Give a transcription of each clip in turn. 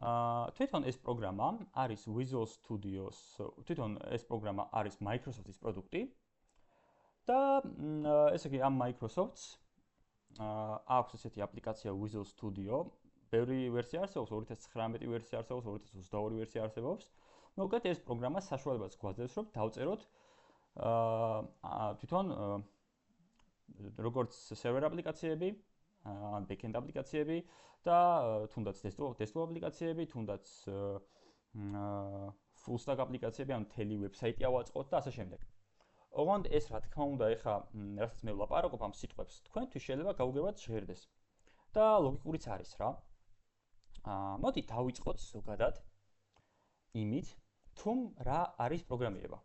თვითონ ეს პროგრამა არის Visual Studio-s, თვითონ ეს პროგრამა არის Microsoft-ის პროდუქტი და ესე იგი ამ Microsoft-ს აქვს ესეთი აპლიკაცია Visual Studio, ბევრი ვერსია არსებობს, 2019 ვერსია არსებობს, 2022 ვერსია არსებობს. მოკლედ ეს პროგრამა საშუალებას გვაძლევს, რომ დავწეროთ თვითონ როგორც server აპლიკაციები, ან backend აპლიკაციები და თუნდაც desktop აპლიკაციები, თუნდაც full stack აპლიკაციები, ან მთელი ვებსაიტი ავაწყოთ და ასე შემდეგ. ოღონდ ეს რა თქმა უნდა, ეხა რასაც მე ვლაპარაკობ ამ სიტყვებს, თქვენთვის შეიძლება გაუგებად ჟღერდეს. და ლოგიკურიც არის რა. მოდი დავიწყოთ ზოგადად იმით, თუ რა არის პროგრამირება.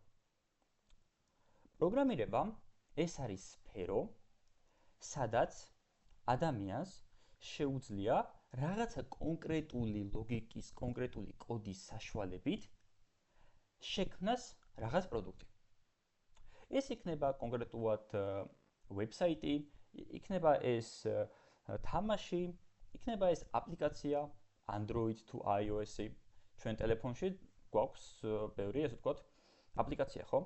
პროგრამირება ეს არის სფერო, სადაც ადამიანს შეუძლია რაღაცა კონკრეტული ლოგიკის, კონკრეტული კოდის საშუალებით შექმნას რაღაც პროდუქტი. ეს იქნება კონკრეტულად ვებსაიტი, იქნება ეს თამაში, იქნება ეს აპლიკაცია Android თუ iOS-ი. ჩვენ ტელეფონში გვაქვს ბევრი, ასე ვთქვათ, აპლიკაცია, ხო?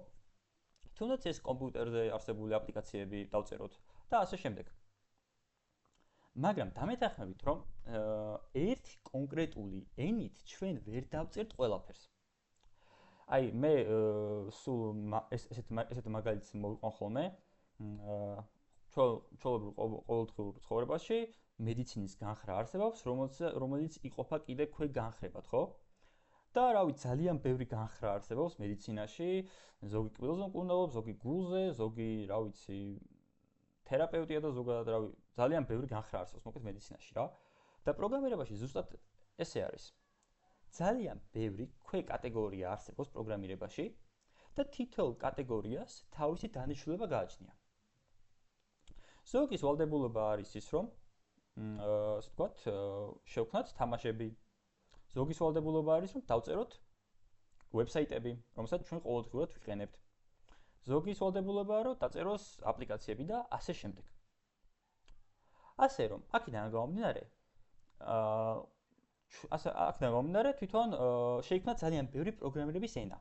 თუნდაც ეს კომპიუტერზე არსებული აპლიკაციები დავწეროთ და ასე შემდეგ. მაგრამ დამეთანხმებით, რომ ერთი კონკრეტული ენით ჩვენ ვერ დავწერთ ყველაფერს. აი, მე სულ ესეთ მაგალითს მოვიყვან ხოლმე. ჩვეულებრივ ყოველდღიურ ცხოვრებაში მედიცინის განხრა არსებობს, რომელიც იყოფა კიდე ქვეგანხრებად, ხო? და რა ვიცი, ძალიან ბევრი განხრა არსებობს მედიცინაში, ზოგი კბილზე მკურნალობს, ზოგი გულზე, ზოგი, რა ვიცი, თერაპევტია და ზოგადად, რა ვიცი, ძალიან ბევრი განხრა არსებობს მოკლედ მედიცინაში რა. და პროგრამირებაში ზუსტად ესე არის. ძალიან ბევრი ქვეკატეგორია არსებობს პროგრამირებაში და თითოეულ კატეგორიას თავისი დანიშნულება გააჩნია. ზოგის ვალდებულება არის ის, რომ ასე ვთქვათ, შევქმნათ თამაშები. ზოგის ვალდებულება არის, რომ დავწეროთ ვებსაიტები, რომელსაც ჩვენ ყოველდღიურად ვიყენებთ. ზოგის ვალდებულებაა, რომ დაწეროს აპლიკაციები და ასე შემდეგ. ასე რომ, აქედან გამომდინარე, თვითონ შეიქმნა ძალიან ბევრი პროგრამირების ენა.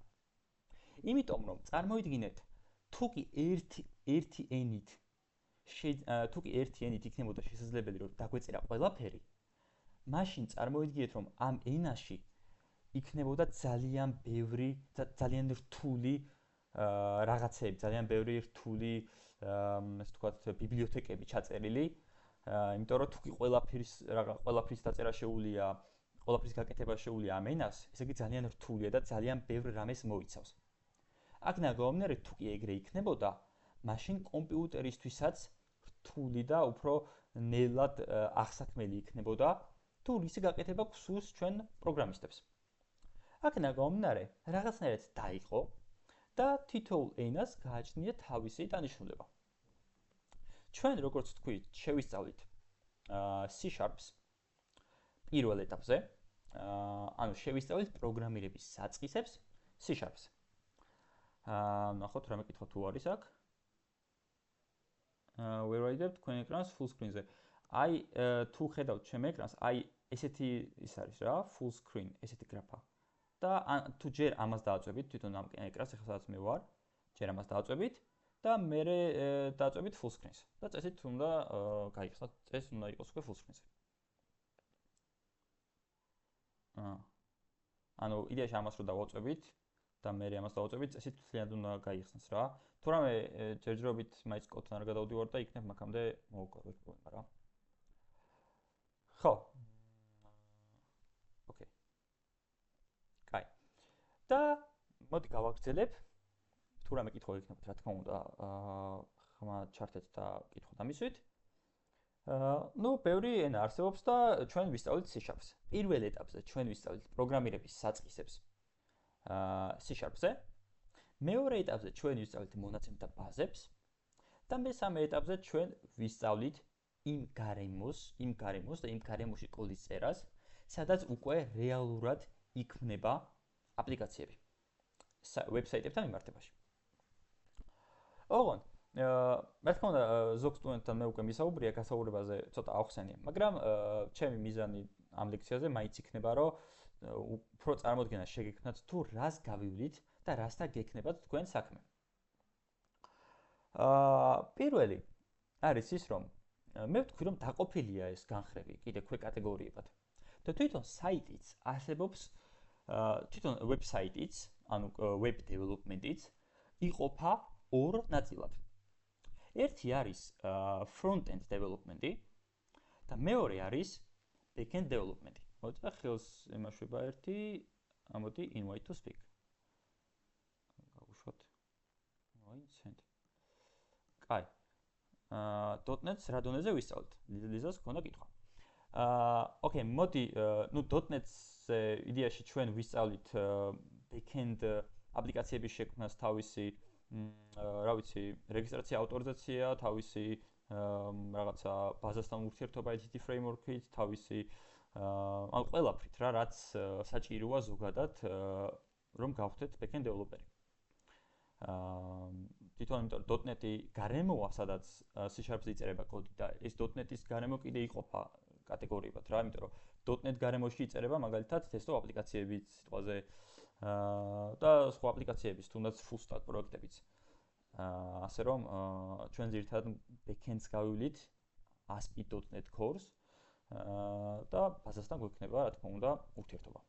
იმიტომ რომ წარმოიდგინეთ, თუ კი ერთი ენით იქნებოდა შესაძლებელი, რომ დაგვეწერა ყველაფერი, მაშინ წარმოიდგინეთ, რომ ამ ენაში იქნებოდა ძალიან ბევრი და ძალიან რთული რაღაცები, ძალიან ბევრი რთული, ასე ვთქვათ, ბიბლიოთეკები ჩაწერილი, იმიტომ რომ თუ კი ყველაფრის დაწერა შეუძლია, ყველაფრის გაკეთება შეუძლია ამ ენას, ესე იგი ძალიან რთულია და ძალიან ბევრ რამეს მოიცავს. აქედან გამომდინარე, თუ კი ეგრე იქნებოდა, მაშინ კომპიუტერისთვისაც რთული და უფრო ნელად აღსაქმელი იქნებოდა, თუ რის გაკეთება გვსურს ჩვენ პროგრამისტებს. აქედან გამომდინარე, რაღაცნაირად დაიყო და თითოეულ ენას გააჩნია თავისი დანიშნულება. ჩვენ, როგორც თქვით, შევისწავლით C# პირველ ეტაპზე, ანუ შევისწავლით პროგრამირების საწყისებს C#-ზე. ნახოთ, რამე კითხვა თუ არის აქ. ვერაიდებ თქვენ ეკრანს full screen-ზე. აი, თუ ხედავთ ჩემ ეკრანს, აი ესეთი ის არის რა, full screen, ესეთი გრაფა. და თუ ჯერ ამას დააწვევით, თვითონ ამ ეკრანს, ახლა სადაც მე ვარ, ჯერ ამას დააწვევით და მერე დააწვევით full screen-ს. და წესით უნდა გაიხსნათ, წესი უნდა იყოს უკვე full screen-ზე. ანუ იდეაში ამას რო დავაწვევით და მერე ამას დავაწვევით, წესით თლიანად უნდა გაიხსნას რა. თუ რამე ჯერჯერობით მაინც კოდთან არ გადავდივარ და იქნებ მაგამდე მოვუკვირდება რა. ხო. ოკეი. კაი. და მოდი გავაგრძელებ. თუ რამე კითხვა იქნებათ, რა თქმა უნდა, ხმა ჩართეთ და კითხვა დამისვით. ნუ ბევრი ენა არსებობს და ჩვენ ვისწავლით C#-ს. პირველ ეტაპზე ჩვენ ვისწავლით პროგრამირების საწყისებს C#-ზე. მეორე ეტაპზე ჩვენ ვისწავლით მონაცემთა ბაზებს და მესამე ეტაპზე ჩვენ ვისწავლით იმ გარემოს და იმ გარემოში კოდის წერას, სადაც უკვე რეალურად იქმნება აპლიკაციები ვებსაიტებთან მიმართებაში. ოღონდ რა თქმა უნდა, ზოგ სტუდენტთან მე უკვე მისაუბრია გასაუბრებაზე ცოტა ავხსენე, მაგრამ ჩემი მიზანი ამ ლექციაზე მაინც იქნება, რომ უფრო წარმოდგენა შეგექმნათ თუ რას გავივლით და რასთან გექნებათ თქვენ საქმე. პირველი არის ის, რომ მე ვთქვი, რომ დაყოფილია ეს განხრები კიდე ქვე კატეგორიებად. და თვითონ საიტიც არსებობს, თვითონ ვებსაიტიც, ანუ web development-იც იყოფა ორ ნაწილად. ერთი არის front-end development-ი და მეორე არის back-end development-ი. მოიცა ხელს ემაშვება ერთი, ამოდი invite to speak. გავუშვათ. Invite. კაი. .NET-ს რა დონეზე ვისწავლეთ? ლიზას ქონდა კითხვა. ოკეი, მოდი, .NET-ზე იდეაში ჩვენ ვისწავლით back-end აპლიკაციების შექმნას, თავისი, რა ვიცი, რეგისტრაცია, ავტორიზაცია, თავისი რაღაცა ბაზასთან ურთიერთობა ICT framework-ით, თავისი ანუ ყველაფრით რა, რაც საჭიროა ზოგადად, რომ გავხდეთ back-end developer-ი. თვითონ იმიტომ .NET-ი გარემოა, სადაც C# იწერება კოდი და ეს .NET-ის გარემო კიდე იყოფა კატეგორიებად რა, იმიტომ რომ .NET გარემოში იწერება მაგალითად testov აპლიკაციებიც სიტყვაზე და სხვა აპლიკაციების, თუნდაც full stack პროექტებიც. ასე რომ ჩვენ ძირითადად back-end-ს გავივლით ASP.NET Core-ს და ბაზასთან გვექნება, რა თქმა უნდა, ურთიერთობა.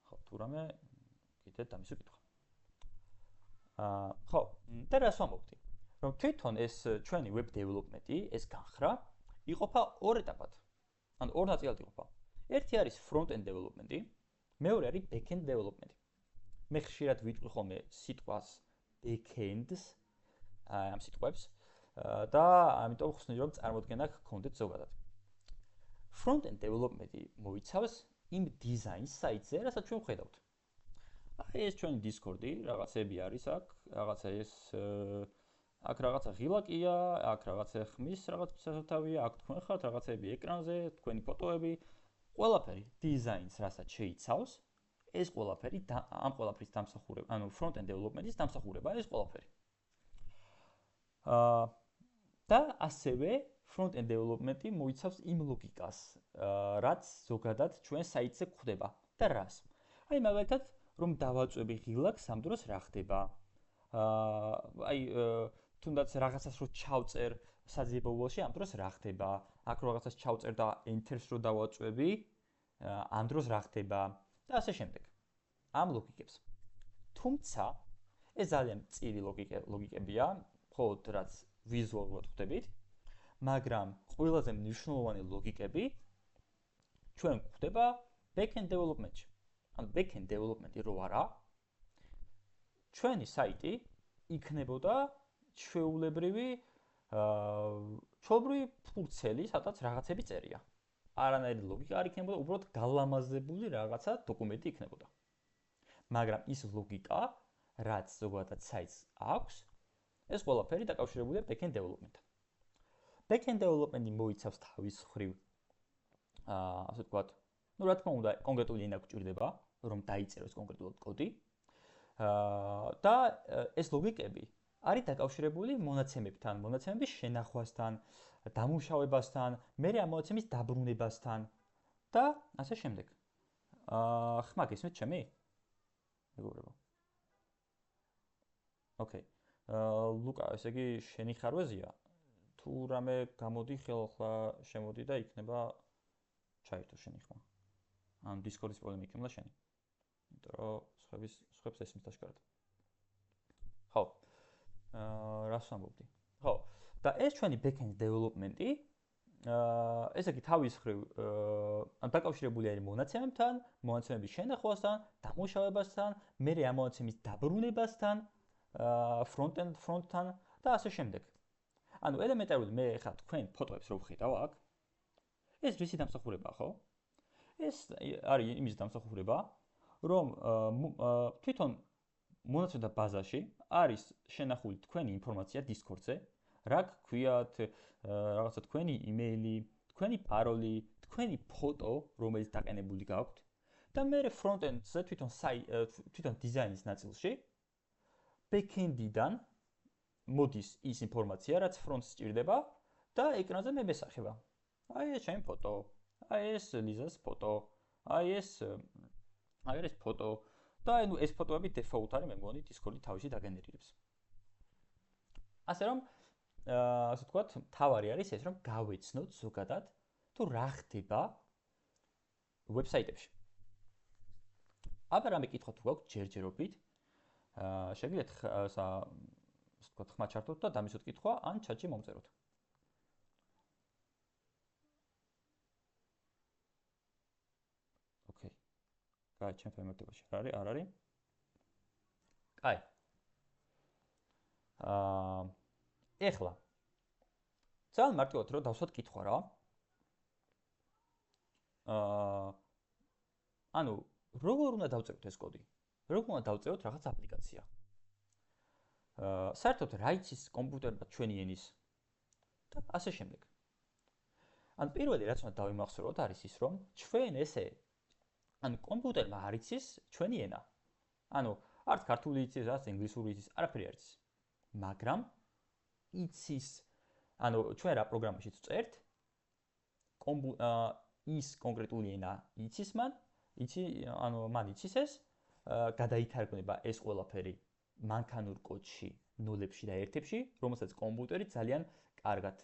ხო, თუ რამე კიდე დამისვი კითხვა. ხო, და რას ვამბობდი? რომ თვითონ ეს ჩვენი web development-ი, ეს განხრა იყოფა ორ ეტაპად. ანუ ორ ნაწილად იყოფა. ერთი არის front-end development-ი, მეორე არის back-end development-ი. მე ხშირად ვიტყვი ხოლმე სიტყვას back-end-ს, ამ სიტყვებს და ამიტომ ხსნი რომ წარმოდგენა გქონდეთ ზოგადად. Front-end development-ი მოიცავს იმ დიზაინს საიტზე, რასაც ჩვენ ვხედავთ. ეს ჩვენი Discord-ი, რაღაცები არის აქ, რაღაცა ეს აქ რაღაცა ღილაკია, აქ რაღაცა ხმის რაღაც სათავია, აქ თქვენ ხართ რაღაცები ეკრანზე, თქვენი ფოტოები, ყველაფერი დიზაინს, რასაც შეიცავს, ეს ყველაფერი ამ ყველაფრის დამსახურება, ანუ front-end development-ის დამსახურება ეს ყველაფერი. და ასევე front-end development-ი მოიცავს იმ ლოგიკას, რაც ზოგადად ჩვენ საიტზე გვხვდება და რას. აი მაგალითად რომ დავაწვევი ღილაკს, ამ დროს რა ხდება? აი თუნდაც რაღაცას რო ჩავწერ საძიებელში, ამ დროს რა ხდება? აქ რაღაცას ჩავწერ და enter-ს რო დავაწვევი, ამ დროს რა ხდება? და ასე შემდეგ. ამ ლოგიკებს. თუმცა ეს ძალიან მწირი ლოგიკებია, მხოლოდ რაც ვიზუალურად ხვდებით, მაგრამ ყველაზე მნიშვნელოვანი ლოგიკები ჩვენ გვხვდება back-end development-ში. ანუ back-end development-ი რო არა, ჩვენი საიტი იქნებოდა ჩვეულებრივი ფურცელი, სადაც რაღაცები წერია. არანაირი ლოგიკა არ იქნებოდა, უბრალოდ გალამაზებული რაღაცა დოკუმენტი იქნებოდა. მაგრამ ის ლოგიკა, რაც ზოგადად საიტს აქვს, ეს ყველაფერი დაკავშირებულია back-end development-თან. Back-end development-ი მოიცავს თავის მხრივ ასე ვთქვათ, რა თქმა უნდა, კონკრეტული ენა გვჭირდება, რომ დაიწეროს კონკრეტულად კოდი. და ეს ლოგიკები არის დაკავშირებული მონაცემებთან, მონაცემების შენახვასთან, დამუშავებასთან, მერე ამ მონაცემის დაბრუნებასთან და ასე შემდეგ. ხმა გესმით ჩემი? მეგობრებო. ოკეი. ლუკა, ესე იგი შენი ხარვეზია? თუ რამე გამოდი ხელახლა შემოდი და იქნება ჩაერთო შენი ხმა. ან Discord-ის პრობლემა იქნება შენი. იმიტომ რომ სხვებს ესმის დაშკარად. ხო. რას ვამბობდი? ხო. და ეს ჩვენი back-end development-ი, ესე იგი თავის მხრივ დაკავშირებული არის მონაცემებთან, მონაცემების შენახვასთან, დამუშავებასთან, მერე ამ მონაცემის დაბრუნებასთან, front-თან და ასე შემდეგ. ანუ ელემენტარული მე ხა თქვენ ფოტოებს რო ვხედავ აქ, ეს რისი დამსახურებაა, ხო? ეს არის იმის დამსახურება, რომ თვითონ მონაცემთა ბაზაში არის შენახული თქვენი ინფორმაცია Discord-ზე, რა გქვიათ, რაღაცა თქვენი იმეილი, თქვენი პაროლი, თქვენი ფოტო, რომელიც დაყენებული გაქვთ და მე front-end-ზე თვითონ დიზაინის ნაწილში back-end-დან მოდის ის ინფორმაცია, რაც front-ს სჭირდება და ეკრანზე მე მესახება. აი ეს ჩემი ფოტო, აი ეს ლიზას ფოტო, აი ეს ფოტო და ანუ ეს ფოტოები დეფოლტ არის, მე მგონი Discord-ი თავისი დაგენერირებს. ასე რომ ასე ვთქვათ, თავარი არის ეს, რომ გავეცნოთ ზოგადად თუ რა ხდება ვებსაიტებში. აბა რამე კითხვა თუ გაქვთ ჯერჯერობით, შეგიძლიათ ასე ვთქვათ, ხმა ჩართოთ და დამისვოთ კითხვა ან ჩატში მომწეროთ. ოკეი. კაი, ჩემ ფერმენტებაში არ არის. კაი. ეხლა ძალიან მარტივად რომ დავსვათ კითხვა რა. ანუ როგორ უნდა დავწეროთ ეს კოდი? როგორ უნდა დავწეროთ რაღაც აპლიკაცია? საერთოდ რა იცის კომპიუტერმა ჩვენი ენის და ასე შემდეგ. ან პირველი რაც უნდა დავიმახსოვროთ არის ის, რომ ჩვენ ესე ან კომპიუტერმა არ იცის ჩვენი ენა. ანუ არც ქართული იცის, არც ინგლისური იცის, არაფერი არ იცის. მაგრამ იცის, ანუ ჩვენ რა პროგრამაშიც ვწერთ, ის კონკრეტული ენა იცის მან იცის ეს, გადაითარგმნება ეს ყველაფერი მანქანურ კოდში, ნულებში და ერთებში, რომელსაც კომპიუტერი ძალიან კარგად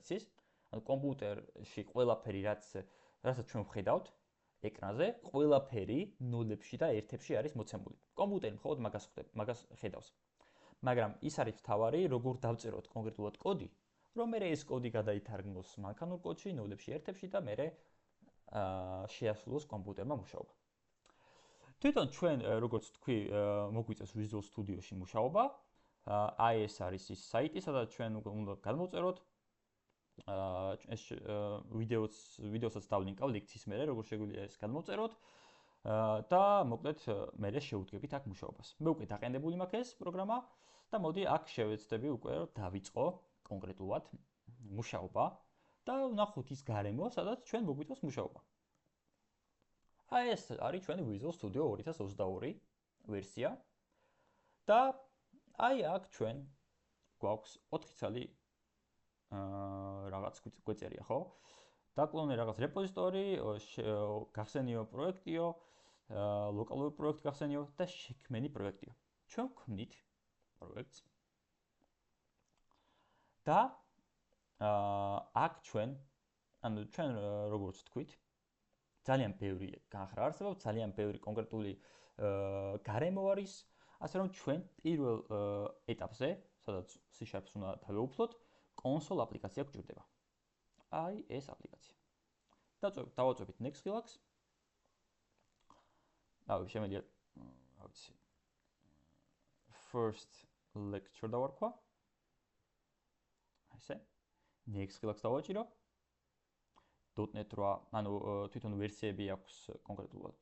იცის. ანუ კომპიუტერში ყველაფერი რასაც ჩვენ ვხედავთ ეკრანზე, ყველაფერი ნულებში და ერთებში არის მოცემული. კომპიუტერი მხოლოდ მაგას ხედავს. მაგრამ ის არის თავარი, როგორ დავწეროთ კონკრეტულად კოდი, რომ მე ეს კოდი გადაითარგმნოს მანქანურ კოდში, ნულებში, ერთებში და მე შეასრულოს კომპიუტერმა მუშაობა. თვითონ ჩვენ როგორც თქვი, მოგვიწევს Visual Studio-ში მუშაობა. აი ეს არის ის საიტი, სადაც ჩვენ უნდა გადმოვწეროთ ეს ვიდეოსაც დავლინკავ ლექციის მერე, როგორ შეგვიძლია ეს გადმოვწეროთ და მოკლედ მე შევუდგებით აქ მუშაობას. მე უკვე დაყენებული მაქვს ეს პროგრამა და მოდი აქ შევეცდები უკვე რომ დავიწყო კონკრეტულად მუშაობა და ვნახოთ ის გარემო, სადაც ჩვენ მოგვიწევს მუშაობა. აი ეს არის ჩვენი Visual Studio 2022 ვერსია და აი აქ ჩვენ გვაქვს 4 ცალი რაღაც გვეწერია, ხო? დაკლონე რაღაც რეპოზიტორი, გახსენიო პროექტიო, ლოკალური პროექტი გახსენიო და შექმენი პროექტიო. ჩვენ ვქმნით პროექტს და აქ ჩვენ როგორც ვთქვით, ძალიან ბევრი განხრა არსებობს, ძალიან ბევრი კონკრეტული გარემო არის, ასე რომ ჩვენ პირველ ეტაპზე, სადაც C# უნდა დავეუფლოთ, კონსოლ აპლიკაცია გვჭირდება. აი ეს აპლიკაცია. დავაწვევით next relax. შემიძლია, რა ვიცი, first lecture დავარქვა. ესე. next relax დავაჭირო. .NET 8, ანუ თვითონ ვერსიები აქვს კონკრეტულად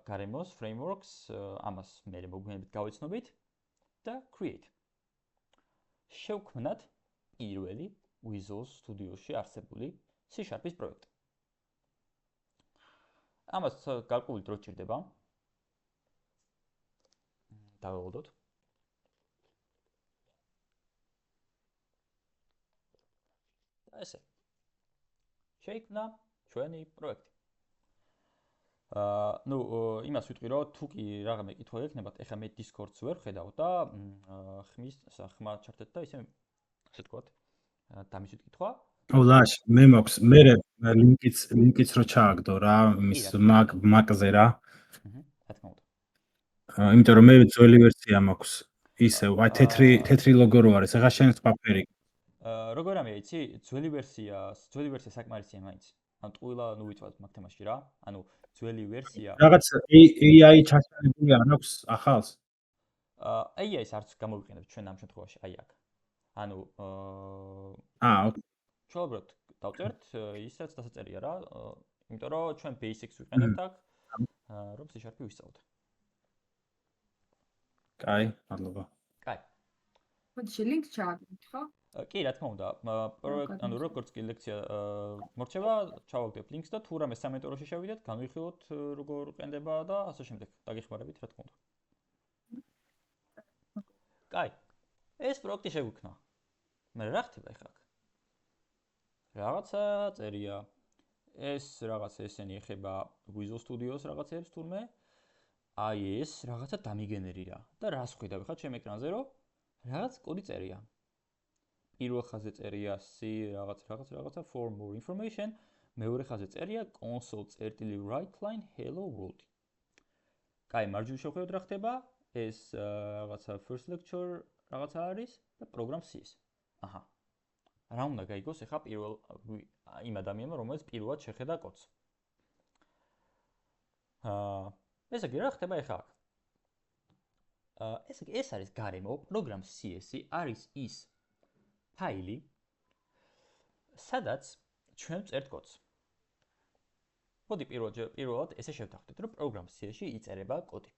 გარემოს, frameworks, ამას მე მოგვიანებით გავეცნობით და create. შევქმნათ პირველი Visual Studio-ში არსებული C#-ის პროექტი. ამას გარკვეული დრო სჭირდება. დავეულოდოთ. და ესე. შეიქმნა ჩვენი პროექტი. იმას ვიტყვი, რომ თუ კი რაღაცა კითხვა ექნებათ, ეხლა მე Discord-ს ვერ ხედავ და ხმა ჩართეთ და ისე ვთქვათ, დამისვით კითხვა. ლაშ, მე მაქვს, მე ლინკიც რო ჩააგდო რა, იმის მაკზე რა. რა თქმა უნდა. იმიტომ რომ მე ძველი ვერსია მაქვს. ისე, აი თეთრი ლოგო რო არის, ახლა შენ სხვა ფერი. როგორ ამე იცი, ძველი ვერსია საკმარისია მაინც. ანუ ტყუილა ვიწვავთ მაგ თემაში რა. ანუ ძველი ვერსია. რაღაც AI ჩასწრებული არ აქვს ახალს? AI-ს არც გამოვიყენებთ ჩვენ ამ შემთხვევაში, აი აქ. ანუ ოკეი. ჩაუბრალოდ დავწერთ ისაც დასაწერია რა, იმიტომ რომ ჩვენ basics ვიყენებთ აქ, რომ C# ვისწავლოთ. კაი, მადლობა. კაი. მოდი ლინკს ჩააგდეთ, ხო? კი, რა თქმა უნდა, პროექტ, ანუ როგორც კი ლექცია მორჩება, ჩავაგდებ ლინკს და თუ რამე სამენტოროში შევიდეთ, განვიხილოთ როგორ ყენდება და ასე შემდეგ. დაგეხმარებით, რა თქმა უნდა. კაი. ეს პროექტი შეგვიქმნა. მე რა ხდება ახლა აქ? რაღაცა წერია. ეს რაღაც ესენი ეხება Visual Studio-ს რაღაცებს თურმე. აი ეს რაღაცა დამიგენერირა და რას ხვიდავ ხა ჩემ ეკრანზე რომ რაღაც კოდი წერია. პირველ ხაზზე წერია C რაღაცა for more information, მეორე ხაზზე წერია console.writeline hello world. კაი, მარჯვნივ შევხედოთ რა ხდება. ეს რაღაცა first lecture რაღაცა არის და program C-ს. აჰა. რა უნდა გაიგოს ახლა პირველ იმ ადამიანმა, რომელიც პირველად შეხედა კოდს. ესე იგი რა ხდება ახლა აქ? ეს არის გარემო, program CS-ი არის ის ფაილი, სადაც ჩვენ წერთ კოდს. მოდი პირველად ესე შევთანხმდეთ, რომ program CS-ში იწერება კოდი.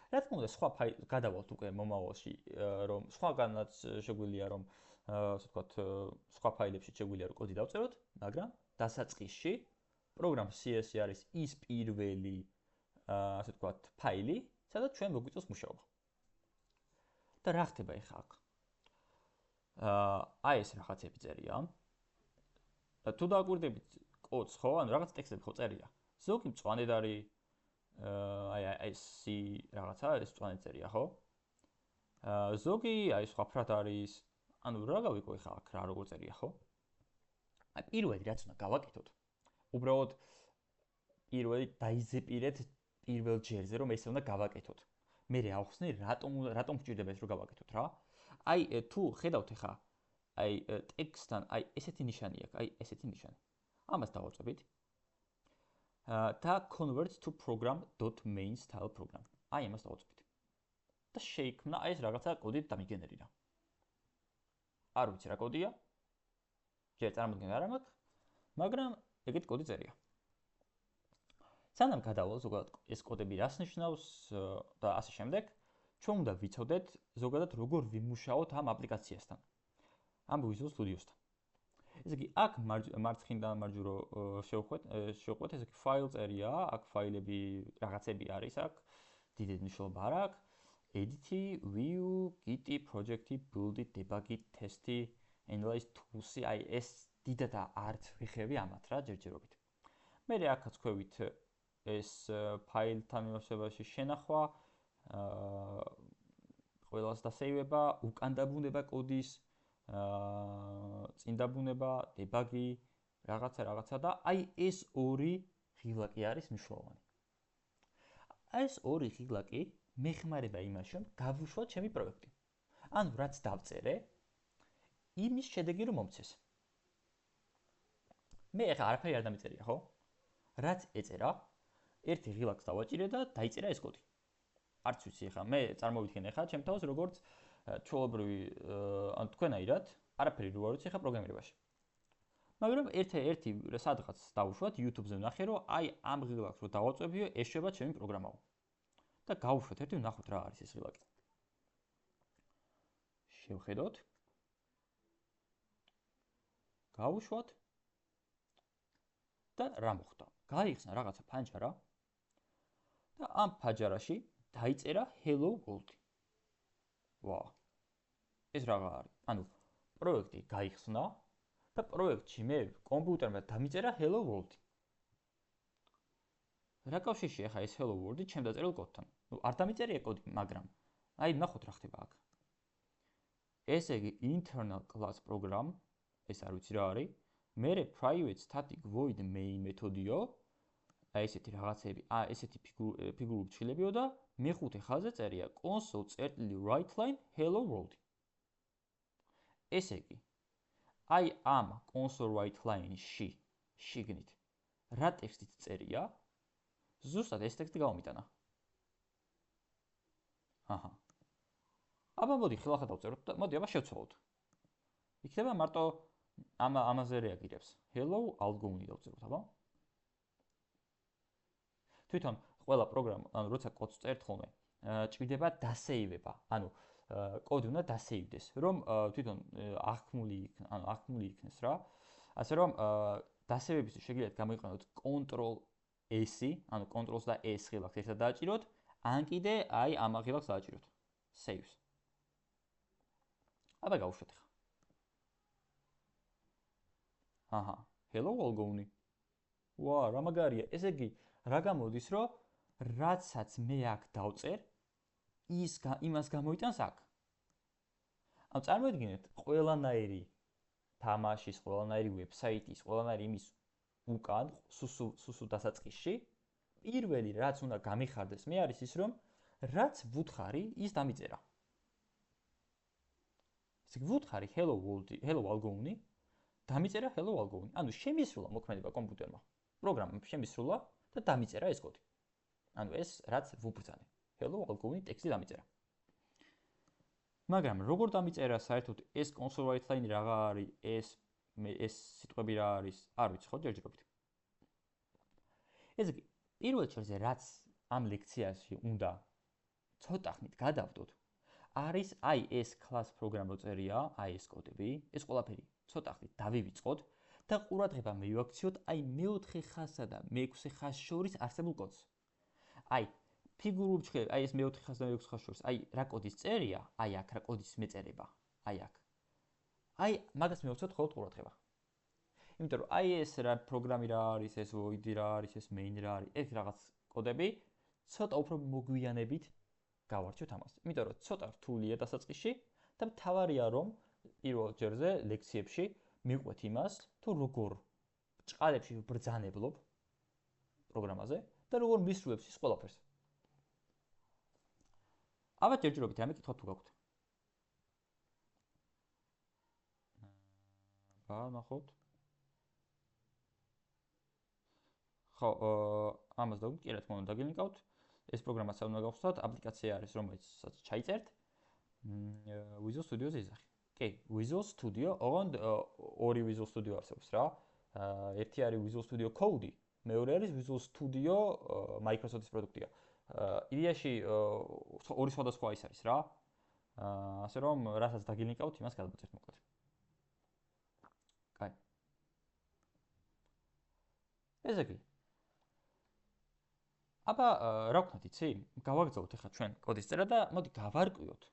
რა თქმა უნდა, სხვა ფაილ გადავალთ უკვე მომავალში, რომ სხვაგანაც შეგვიძლია რომ ასე ვთქვათ, სხვა ფაილებში შეგვიძლია რომ კოდი დავწეროთ, მაგრამ დასაწყისში program CS-ი არის ის პირველი ასე ვთქვათ, ფაილი, სადაც ჩვენ მოგვიწევს მუშაობა. და რა ხდება ახლა აქ? აი ეს რაღაცები წერია. და თუ დააკვირდებით კოდს, ხო, ანუ რაღაც ტექსტები ხო წერია. ზოგი მწვანედ არის აი ეს რაღაცა, ეს მწვანედ წერია, ხო? ზოგი აი სხვაფრად არის. ანუ რა გავიგო ახლა აქ რა როგორ წერია, ხო? აი პირველი რაც უნდა გავაკეთოთ. უბრალოდ პირველი დაიზეპირეთ პირველ ჯერზე რომ ესე უნდა გავაკეთოთ. მე ავხსნი რატომ გჭირდება ეს რომ გავაკეთოთ რა? აი თუ ხედავთ ახლა აი ტექსტთან აი ესეთი ნიშანი აქვს, აი ესეთი ნიშანი. ამას დავაწვევით. და convert to program.main style program. აი ამას დავაწვევით. და შეიქმნა აი ეს რაღაცა კოდი დამიგენერირა. არ ვიცი რა კოდია. ჯერ წარმოდგენა არ მაქვს, მაგრამ ეგეთ კოდი წერია. სანამ გადავალ ზოგადად ეს კოდები რას ნიშნავს და ასე შემდეგ, ჩვენ უნდა ვიცოდეთ ზოგადად როგორ ვიმუშაოთ ამ აპლიკაციასთან. ამ Visual Studio-სთან. ესე იგი, აქ მარცხნიდან მარჯვრო შევხვდეთ, ესე იგი ფაილ წერია, აქ ფაილები, რაღაცები არის აქ, დიდი მნიშვნელობა არ აქვს. Edit, view, git, project, build, debug, test, analyze tools, აი ეს დიდად არც ვიხევი ამათ რა ჯერჯერობით. მე აქაც ხვევით ეს ფაილთან მიმართებაში შენახვა, ყველას დასეივება, უკან დაბრუნება კოდის, წინ დაბრუნება, დებაგი, რაღაცა და აი ეს ორი ღილაკი არის მნიშვნელოვანი. ეს ორი ღილაკი მეხმარება იმაში, რომ გავუშვათ ჩემი პროექტი. ანუ რაც დავწერე, იმის შედეგი რომ მომცეს. მე ახლა არაფერი არ დამიწერია, ხო? რაც ეწერა, ერთი ღილაკს დავაჭირე და დაიწერა ეს კოდი. არც ვიცი ახლა, მე წარმოვიდგენ ახლა ჩემ თავს როგორც ჩვეულებრივი ან თქვენაირად, არაფერი რო არ ვიცი ახლა პროგრამირებაში. მაგრამ ერთი სადღაც დავუშვათ YouTube-ზე ვნახე, რომ აი ამ ღილაკს რო დავაწვევიო, ეშვება ჩემი პროგრამაო. და გავუშვათ ერთი ვნახოთ რა არის ეს ღილაკი. შევხედოთ. გავუშვათ და რა მოხდა? გაიხსნა რაღაცა ფანჯარა და ამ ფანჯარაში დაიწერა hello world. ვა. ეს რა არის? ანუ პროექტი გაიხსნა და პროექტში მე კომპიუტერმა დამიწერა hello world. რა კავშირში ახლა ეს hello world-ი ჩემ დაწერილ კოდთან? ნუ არ დამიწერია კოდი, მაგრამ აი ნახოთ რა ხდება აქ. ესე იგი internal class program, ეს არ ვიცი რა არის. მერე private static void main მეთოდიო. აი ესეთი რაღაცები, ესეთი ფიგურული ჩილებიო და მეხუთე ხაზზე წერია console.writeline hello world. ესე იგი აი ამ console.writeline-ში შიგნით რა ტექსტით წერია? ზუსტად ეს ტექსტი გავამიტანა. აჰა. აბა მოდი ხილახად დავწეროთ და მოდი აბა შევცვალოთ. იქნება მარტო ამაზე რეაგირებს. Hello algorithm დავწეროთ, აბა. თვითონ ყველა პროგრამა, ანუ როცა კოდს წერთ ხოლმე, ჭირდება დასეივება. ანუ კოდი უნდა დასეივდეს, რომ თვითონ აღქმული იქნეს რა. ასე რომ დასეივებისთვის შეგიძლიათ გამოიყენოთ Ctrl+S-ი, ანუ Ctrl-ს და S ხილაკს ერთად დააჭიროთ, ან კიდე აი ამ ხილაკს დააჭიროთ. Saves. აბა გავუშვათ ახლა. აჰა, hello algorithm. ვა, რა მაგარია. ესე იგი, რა გამოდის, რომ რაცაც მე აქ დავწერ, იმას გამოიტანს აქ. ანუ წარმოიდგინეთ, ყველანაირი თამაშის, ყველანაირი ვებსაიტის, ყველანაირი იმის უკან, სუსუ დასაწყისში, პირველი რაც უნდა გამიხარდეს მე არის ის, რომ რაც ვუთხარი, ის დამიწერა. ესე იგი, ვუთხარი hello world-ი, hello algouni, დამიწერა hello algouni. ანუ შემისრულა მოქმედება კომპიუტერმა. პროგრამამ შემისრულა და დამიწერა ეს კოდი. ანუ ეს რაც ვუბრძანე. hello algouni ტექსტი დამიწერა. მაგრამ როგორ დამიწერა საერთოდ ეს console write line რაღა არის, ეს სიტყვები რა არის, არ ვიცი ხო ჯერჯერობით. ესე იგი, პირველ რიგში რაც ამ ლექციაში უნდა ცოტა ხნით გადავდოთ, არის აი ეს class program რო წერია, აი ეს კოდები, ეს ყველაფერი ცოტა ხნით დავივიწყოთ და ყურადღება მივაქციოთ აი მეოთხე ხაზსა და მეექვსე ხაზს შორის არსებულ კოდს. აი ფიგურულ ჭრილ, აი ეს მეოთხე ხაზს და მეექვსე ხაზს შორის, აი რა კოდის წერია, აი აქ რა კოდის მეწერება, აი აქ. აი მაგას მივაქციოთ ხოლმე ყურადღება. იმიტომ რომ აი ეს რა პროგრამი რა არის, ეს void რა არის, ეს main რა არის, ეს რაღაც კოდები ცოტა უფრო მოგვიანებით გავარჩევთ ამას. იმიტომ რომ ცოტა რთულია დასაწყისში და მთავარია რომ პირველ ჯერზე ლექციებში მივყვეთ იმას, თუ როგორ ჭყალებში ვბრძანებლობ პროგრამაზე და როგორ მისრულებს ის ყველაფერს. აბა ჯერჯერობით რამე კითხვა თუ გაქვთ? ნახოთ. ხო, ამას დავუკი, რა თქმა უნდა, დაგილინკავთ. ეს პროგრამაც უნდა გავხსნათ, აპლიკაცია არის, რომელიც ჩაიწერთ. Visual Studio-ზე იძახი. კი, Visual Studio, ოღონდ ორი Visual Studio არსებობს რა. ერთი არის Visual Studio Code, მეორე არის Visual Studio Microsoft-ის პროდუქტია. იდეაში ორი სხვადასხვა ის არის რა. ასე რომ, რასაც დაგილინკავთ, იმას გადავწერთ მოკლედ. კაი. ესე იგი. აბა, რა ვქნათ, იცი? გავაგრძელოთ ახლა ჩვენ კოდის წერა და მოდი გავარკვიოთ,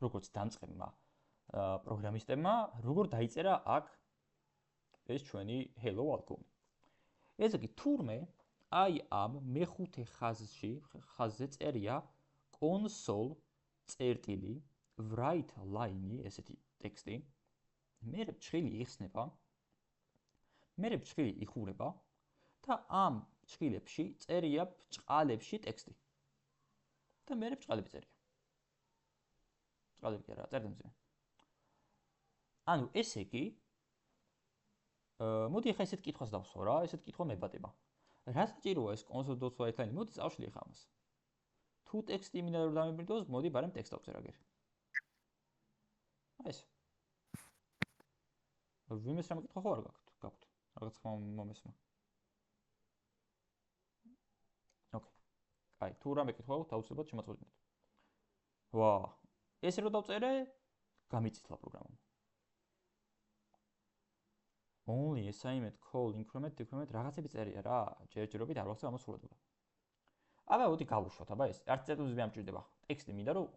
როგორც დამწყებმა პროგრამისტებმა, როგორ დაიწერა აქ ეს ჩვენი hello algouni. ესე იგი, თურმე აი ამ მეხუთე ხაზზე წერია console წერტილი write line-ი, ესეთი ტექსტი. მერე ჭრილი იხსნება, მერე ჭრილი იხურება და ამ ჭრილებში წერია ჭყალებში ტექსტი. და მერე ჭყალები წერია. ჭყალები რა, წერდემზე. ანუ ესე იგი, მოდი ახლა ესეთ კითხვას დავსვო რა, ესეთ კითხვა მებატება. რა საჭიროა ეს console.write line? მოდი წავშლი ახლა ამას. თუ ტექსტი მინდა რომ დამებრიდოს, მოდი ბარემ ტექსტ დავწერ აგერ. აი ეს. ვიმეს რამე კითხვა ხო არ გაქვთ? რაღაც ხმა მომესმა. ოკეი. აი, თუ რამე კითხვა გაქვთ, აუცილებლად შემოწმოთ. ვა, ესე რომ დავწერე, გამიწითლა პროგრამა. Only assignment call increment decrement რაღაცები წერია რა, ჯერჯერობით არ ვახსოვ ამას სურათება. აბა, მოდი გავუშვათ, აბა ეს არც წერტილზე ამჭირდება. ტექსტი მინდა რომ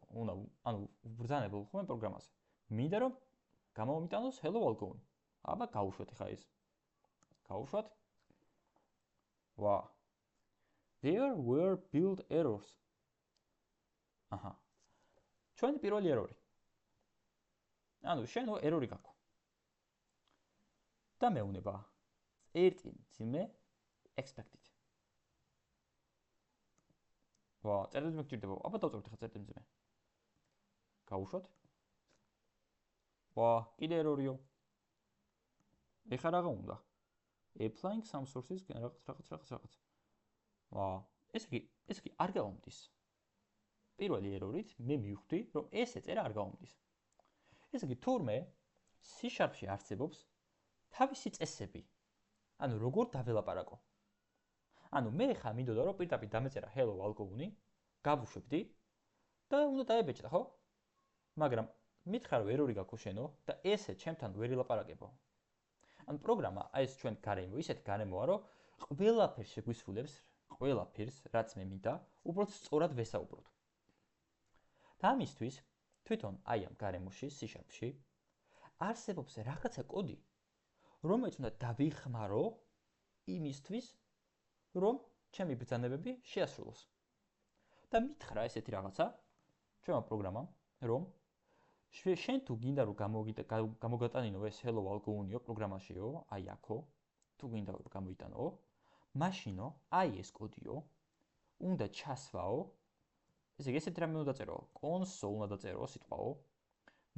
ანუ ვბრძანებულ ხომ პროგრამაზე. მინდა რომ გამომიტანოს hello algouni. აბა, გავუშვათ ახლა ეს. გავუშვათ. ვა. There were build errors. აჰა. ჩვენი პირველი ერორი. ანუ შენ ერორი გაქვს. და მეუნება წერტილი ძიმე expected. ვა, წერტილი მეგჭირდება. აბა დავწერთ ახლა წერტილი ძიმე. გავუშვათ. ვა, კიდე ერორიო. ეხლა რაღა უნდა? Applying some sources რაღაც. ვა, ესე იგი არ გავამდის. პირველი ერორით მე მივხვდი, რომ ეს ეწერა არ გავამდის. ესე იგი თურმე C#-ში არსებობს თავისი წესები. ანუ როგორ დაველაპარაკო. ანუ მე ხა მინდოდა რომ პირდაპირ დამეწერა hello algouni, გავუშვებდი და უნდა დაებეჭდა, ხო? მაგრამ მითხრა რომ ერორი გაქვს შენო და ესე ჩემთან ვერ ელაპარაკებო. ანუ პროგრამა აი ეს ჩვენ გარემო, ისეთი გარემოა, რომ ყველაფერს შეგვისრულებს, ყველაფერს, რაც მე მინდა, უბრალოდ სწორად ვესაუბროთ. და ამისთვის თვითონ აი ამ გარემოში C#-ში არსებობს რაღაცა კოდი, რომელიც უნდა დავიხმარო იმისთვის, რომ ჩემი ბრძანებები შეასრულოს. და მითხრა ესეთი რაღაცა ჩვენმა პროგრამამ, რომ შენ თუ გინდა რომ გამოგატანინო ეს hello algounio პროგრამაშიო, აი აქო, თუ გინდა რომ გამოიტანო, მაშინო, აი ეს კოდიო, უნდა ჩასვაო, ესე იგი ესეთი რამე უნდა დაწერო, console უნდა დაწერო სიტყვაო,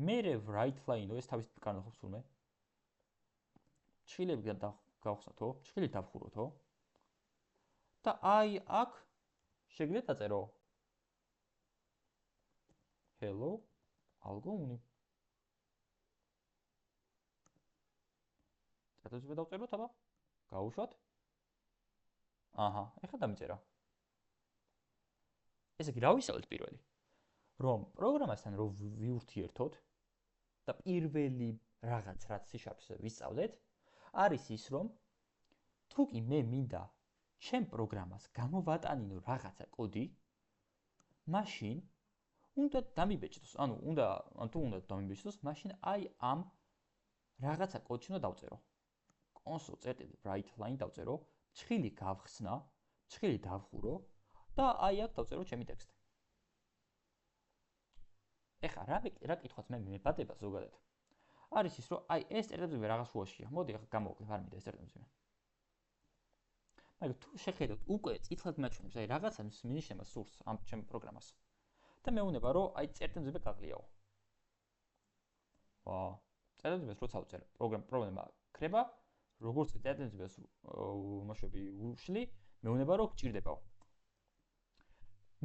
მერე write line-ო, ეს თავის განახობს თურმე. ჩხილები გავხსნათო, ჩხილი დავხუროთო. და აი აქ შეგიძლიათ დაწერო hello algounio. წელიწადს დავწეროთ, აბა. გაუშვათ. აჰა, ეხლა დამიწერა. ესე იგი, რა ვისაუბრეთ პირველი? რომ პროგრამასთან რომ ვიურთიერთოთ და პირველი რაღაც რაც C# ვისწავლეთ, არის ის, რომ თუ კი მე მინდა ჩემ პროგრამას გამოვატანინო რაღაცა კოდი, მაშინ უნდა დამიბეჭდოს, თუ უნდა დამიბეჭდოს, მაშინ აი ამ რაღაცა კოდში უნდა დავწერო. console.write line დავწერო, ჩხილი გავხსნა, ჩხილი დავხურო და აი აქ დავწერო ჩემი ტექსტი. ეხლა რა კითხვაც მე მებადება ზოგადად. არის ის, რომ აი ეს წერტილზმე რაღაც შუაშია. მოდი ახლა გამოვაკლებ, არ მინდა ეს წერტილზმე. მაგრამ თუ შეხედოთ, უკვე წითლად მაჩვენებს, აი რაღაცა მინიშნება სურს ამ ჩემ პროგრამას. და მეუბნება, რომ აი წერტილზმე გაყლიაო. წერტილზმეს როცა ვწერ, პრობლემა ქრება, როგორც წერტილზმეს მოშვები უშლი, მეუბნება, რომ გჭირდებაო.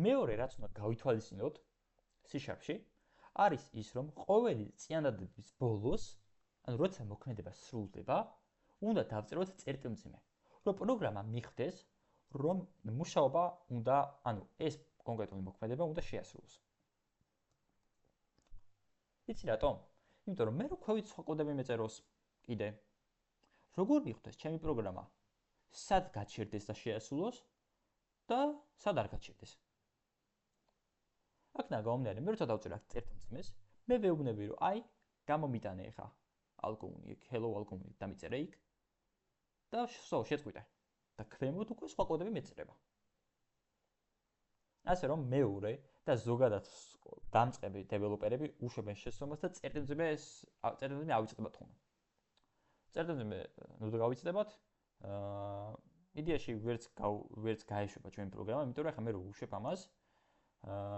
მეორე რაც უნდა გავითვალისწინოთ C#-ში, არის ის, რომ ყოველი წინადადების ბოლოს, ანუ როცა მოქმედება სრულდება, უნდა დავწეროთ წერტილმძიმე, რომ პროგრამა მიხვდეს, რომ მუშაობა უნდა, ეს კონკრეტული მოქმედება უნდა შეასრულოს. იცი რატომ? იმიტომ რომ მე რო ქვევით სხვა კოდები მეწეროს კიდე. როგორ მიხვდეს ჩემი პროგრამა სად გაჩერდეს და შეასრულოს და სად არ გაჩერდეს. აქნა გამომდინარე, მე როცა დავწერე აქ წერტილმძიმეს, მე ვეუბნები, რომ აი, გამომიტანე ახლა algounio, hello algounio დამიწერე იქ და შეწყვიტე. და ქვემოთ უკვე სხვა კოდები მეწერება. ასე რომ მეორე და ზოგადად დამწყები დეველოპერები უშვებენ შესწავლას და წერტილმძიმე ავიწყდებათ ხოლმე. წერტილმძიმე ნუ გავიცდებათ, იდეაში ვერც გაეშვება ჩვენი პროგრამა, იმიტომ რომ ახლა მე რო უშვებ ამას,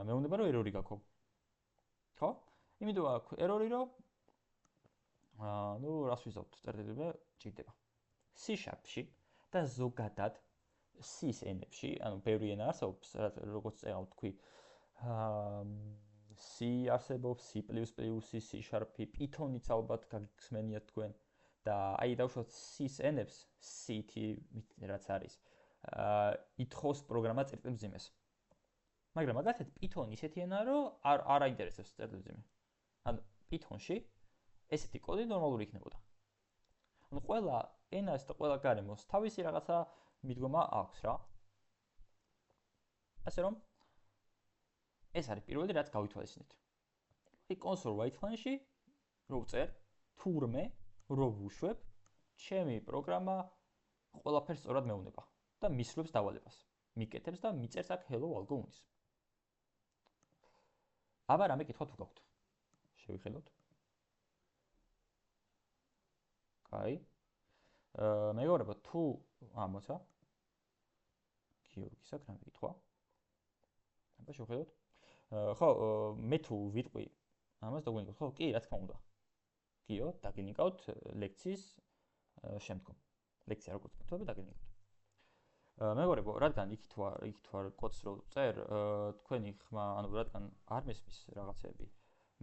მეუბნება რომ ერორი გაქვს. ხო? იმიტომ აქვს ერორი, რომ რას ვიზავთ, წერტილმძიმე ჭირდება. C#-ში და ზოგადად C-ის ენებში, ბევრი ენა არსებობს, როგორც წეღავ თქვი, C არსებობს, C++, C#, Python-იც ალბათ გაგხსმენიათ თქვენ და აი დავუშვათ C-ის ენებს, C-ი რაც არის, ითხოვს პროგრამა წერტილმძიმეს. მაგრამ მაგალითად Python ისეთი ენაა, რომ არ აინტერესებს წერტილმძიმე. Python-ში ესეთი კოდი ნორმალური იქნებოდა. ყველა ენას და ყველა გარემოს თავისი რაღაცა მიდგომა აქვს რა. ასე რომ ეს არის პირველი რაც გავითვალისწინეთ. აი console.write line-ში რო ვწერ, თურმე რო ვუშვებ, ჩემი პროგრამა ყველაფერს სწორად მეუბნება და მისვლებს დავალებას. მიკეთებს და მიწერს აქ hello algounio-ს. აბა რამე კითხვა თუ გაქვთ? შევიხედოთ. კაი. მეგობრებო, თუ მოცა გიორგის აქ რამე კითხვა. აბა შევხედოთ. ხო, მე თუ ვიტყვი ამას დაგგვინიკოთ, ხო, კი, რა თქმა უნდა. გიო, დაგინიკავთ ლექციის შემდგომ. ლექცია როგორც გქონდა, დაგინიკავთ. მეგობრებო, რადგან იქით ვარ კოდს რო წერ, თქვენი ხმა, რადგან არ მესმის რაღაცები,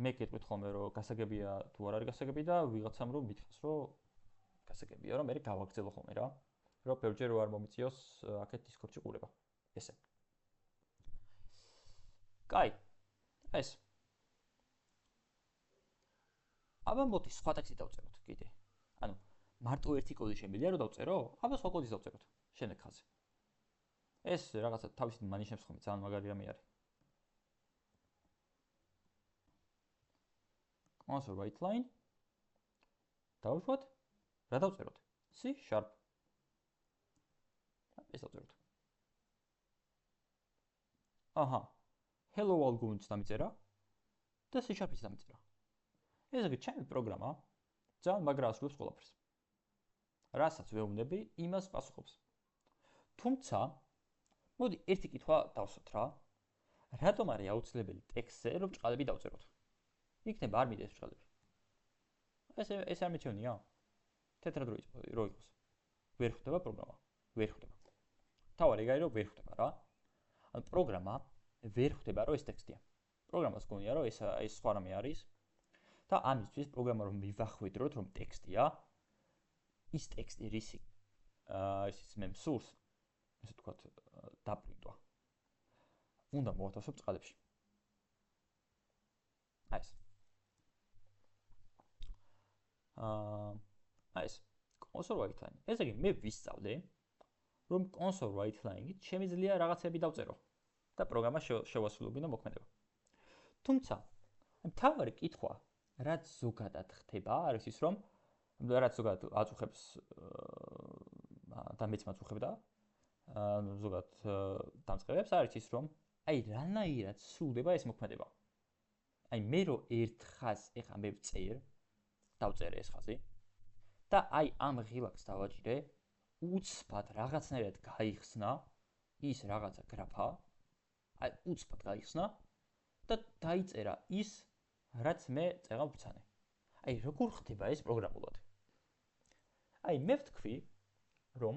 მე გეტყვით ხოლმე, რომ გასაგებია თუ არ არის გასაგები და ვიღაცამ რომ მითხრას, რომ გასაგებია, რომ მე გავაგრძელო ხოლმე რა. რომ ბევრჯერ არ მომიწიოს აქეთ Discord-ში ყურება. ესე. კაი. ეს. აბა მოდი სხვა ტექსტი დავწეროთ კიდე. მარტო ერთი კოდი შემიძლია რომ დავწერო? აბა სხვა კოდის დავწეროთ. შემდეგ ხაზზე. ეს რაღაცა თავისით მანიშნებს ხოლმე, ძალიან მაგარი რამე არის. console.write line დავუშვათ. რა დავწეროთ? C#. ეს დავწეროთ. აჰა, hello algorithm-ს დამიწერა და C#-ის დამიწერა. ეს იგი ჩემი პროგრამა ძალიან მაგრა ასრულებს ყველაფერს. რასაც ვეუბნები, იმას პასუხობს. თუმცა, მოდი ერთი კითხვა დავსვათ რა. რატომ არის აუცილებელი ტექსტზე რომ ბრჭყალები დავწეროთ? იქნება არ მიდის ბრჭყალები. ეს არ მეჩვენია? თეთრად რო იყოს. ვერ ხვდება პროგრამა, ვერ ხვდება. თავარი ეგ არის რომ ვერ ხვდება რა. ანუ პროგრამა ვერ ხვდება რომ ეს ტექსტია. პროგრამას გონია რომ ეს სხვა რამე არის და ამისთვის პროგრამა რომ მივახვედროთ რომ ტექსტია, ის ტექსტი რისი ისიც მე მსურს, ესე ვთქვათ, დაპრინტვა. უნდა მოვათავსო ბრჭყალებში. აი ეს console write line. ეს იგი მე ვისწავლე რომ console write line-ით შემიძლია რაღაცები დავწერო და პროგრამა შევასრულებინა მოქმედება. თუმცა, მთავარი კითხვა, რაც ზოგადად ხდება, არის ის რომ რაც ზოგადად აწუხებს და მეც მაწუხებდა, ზოგადად დამწყებებს არის ის რომ აი რანაირად სრულდება ეს მოქმედება. აი მე რო ერთ ხაზს ეხა მე დავწერე ეს ხაზი და აი ამ ღილაკს დავაჭირე, უცბად რაღაცნაირად გაიხსნა ის რაღაცა გრაფა, აი უცბად გაიხსნა და დაიწერა ის, რაც მე წეღავ ვცანე. აი როგორ ხდება ეს პროგრამულად? აი მე ვთქვი, რომ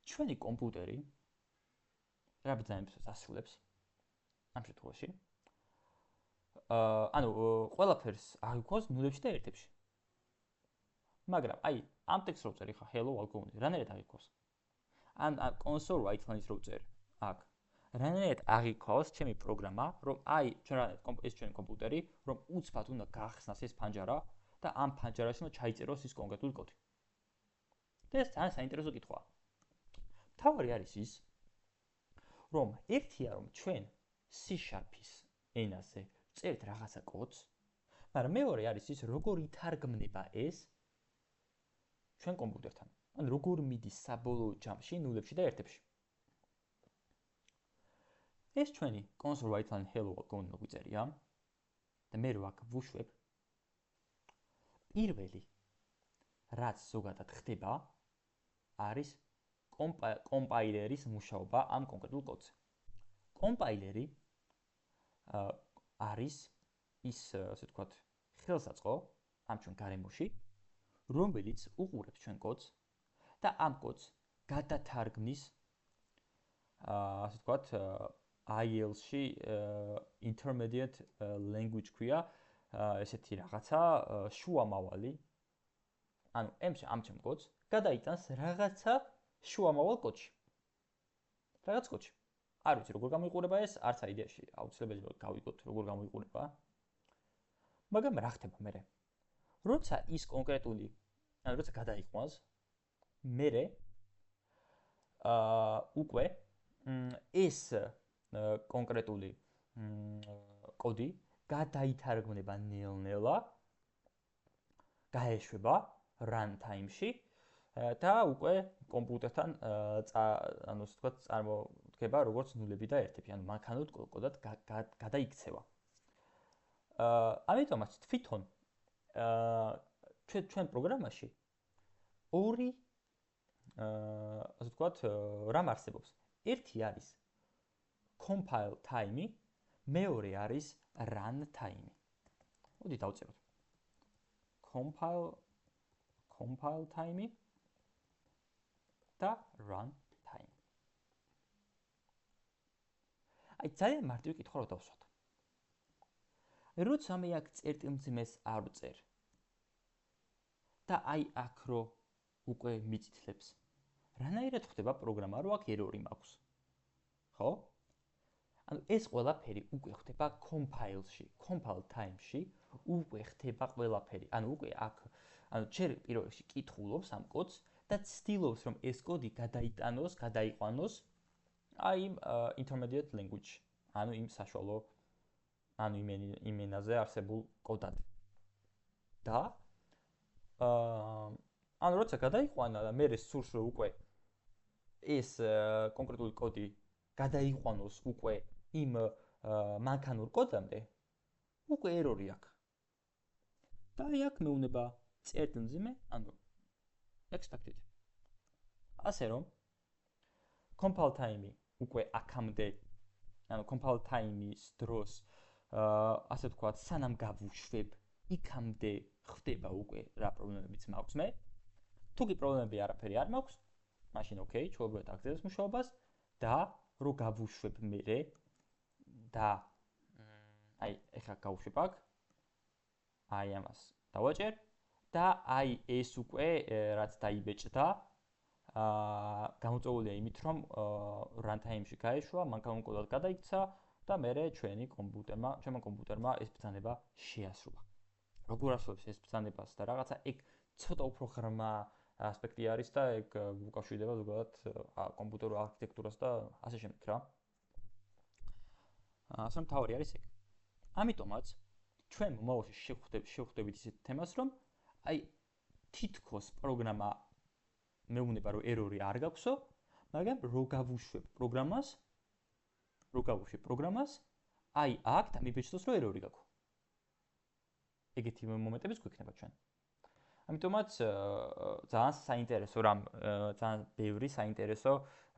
ჩვენი კომპიუტერი რა ბრძანებს ასრულებს ამ შემთხვევაში. ანუ ყველაფერს აღიქვას ნულებში და ერთებში. მაგრამ აი ამ ტექსტს რო ვწერ ხა hello algorithm რანაირად აღიქვას? ან console write line-ს რო ვწერ აქ რანაირად აღიქვას ჩემი პროგრამა, რომ აი ეს ჩვენი კომპიუტერი, რომ უცბად უნდა გაახსნას ეს ფანჯარა და ამ ფანჯარაში უნდა ჩაიწეროს ის კონკრეტული კოდი. და ეს ძალიან საინტერესო კითხვაა. მთავარი არის ის, რომ ერთია რომ ჩვენ C#-ის ენაზე წერთ რაღაცა კოდს, მაგრამ მეორე არის ის, როგორ ითარგმნება ეს ჩვენ კომპიუტერთან. ან როგორ მიდის საბოლოო ჯამში ნულებში და ერთებში. ეს ჩვენი console write line hello algorithm გვიწერია და მე რო აქ ვუშვებ პირველი რაც ზოგადად ხდება არის კომპაილერის მუშაობა ამ კონკრეტულ კოდზე. კომპაილერი არის ის, ასე ვთქვათ, ხელსაწყო ამ ჩვენ გარემოში, რომელიც უყურებს ჩვენ კოდს და ამ კოდს გადათარგმნის ასე ვთქვათ, IL-ში intermediate language ქვია, ესეთი რაღაცა შუამავალი. ანუ ამ ჩემ კოდს გადაიტანს რაღაცა შუამავალ კოდში. რაღაც კოდში. არ ვიცი როგორ გამოიყურება ეს, არც აიდეაში აუცილებელია გავიგოთ როგორ გამოიყურება. მაგრამ რა ხდება მერე? როცა ის კონკრეტული, ანუ როცა გადაიყვანს, მერე უკვე ეს კონკრეტული კოდი გადაითარგმნება ნელ-ნელა, გაეშვება runtime-ში და უკვე კომპიუტერთან ანუ ასე ვთქვათ, წარმოდგება როგორც ნულები და ერთები, ანუ მანქანურად კოდად გადაიქცევა. ამიტომაც თვითონ ჩვენ პროგრამაში ორი ასე ვთქვათ, რამ არსებობს. ერთი არის compile time-ი, მეორე არის run time-ი. მოდი დავწეროთ. compile time-ი და run time. აი ძალიან მარტივი კითხვა რო დავსვათ. როცა მე აქ წერტილმძიმეს არ ვწერ და აი აქ რო უკვე მიწითლებს. რანაირად ხდება პროგრამა, რო აქ ერორი მაქვს. ხო? ანუ ეს ყველაფერი უკვე ხდება compile-ში, compile time-ში, უკვე ხდება ყველაფერი. ანუ უკვე აქ ანუ ჯერ პირველ რიგში კითხულობს ამ კოდს და ცდილობს რომ ეს კოდი გადაიტანოს, გადაიყვანოს აი იმ intermediate language, ანუ იმ საშუალო ანუ იმ ენაზე არსებულ კოდად. და ანუ როცა გადაიყვანა და მე სურს რომ უკვე ეს კონკრეტული კოდი გადაიყვანოს უკვე იმ მანქანურ კოდამდე, უკვე ერორი აქვს. და აქ მეუნება წერტილმძიმე, ანუ expected. ასე რომ compile time-ი უკვე აქამდე, ანუ compile time-ის დროს, ასე ვთქვათ, სანამ გავუშვებ, იქამდე ხდება უკვე რა პრობლემებიც მაქვს მე. თუ კი პრობლემები არაფერი არ მაქვს, მაშინ ოკეი, ჩვეულებრივად აგრძელებს მუშაობას და რო გავუშვებ მერე და აი, ეხლა გავუშვებ აქ. აი ამას დავაჭერ და აი ეს უკვე რაც დაიბეჭდა, გამოწვეულია იმით, რომ runtime-ში გაეშვა, მანქანურ კოდად გადაიქცა და მერე ჩვენმა კომპიუტერმა ეს ბრძანება შეასრულა. როგორ ასრულებს ეს ბრძანებას და რაღაცა ეგ ცოტა უფრო ღრმა ასპექტი არის და ეგ უკავშირდება ზოგადად კომპიუტერულ არქიტექტურას და ასე შემდეგ რა. ასე რომ თავი არის ეგ. ამიტომაც ჩვენ მომავალში შევხვდებით ისეთ თემას, რომ აი თითქოს პროგრამა მეუბნება რომ ერორი არ გაქვსო, მაგრამ რო გავუშვებ პროგრამას, აი აქ დამიბეჭდოს რომ ერორი გაქვთ. ეგეთი მომენტებიც გვექნება ჩვენ. ამიტომაც ძალიან საინტერესო ძალიან ბევრი საინტერესო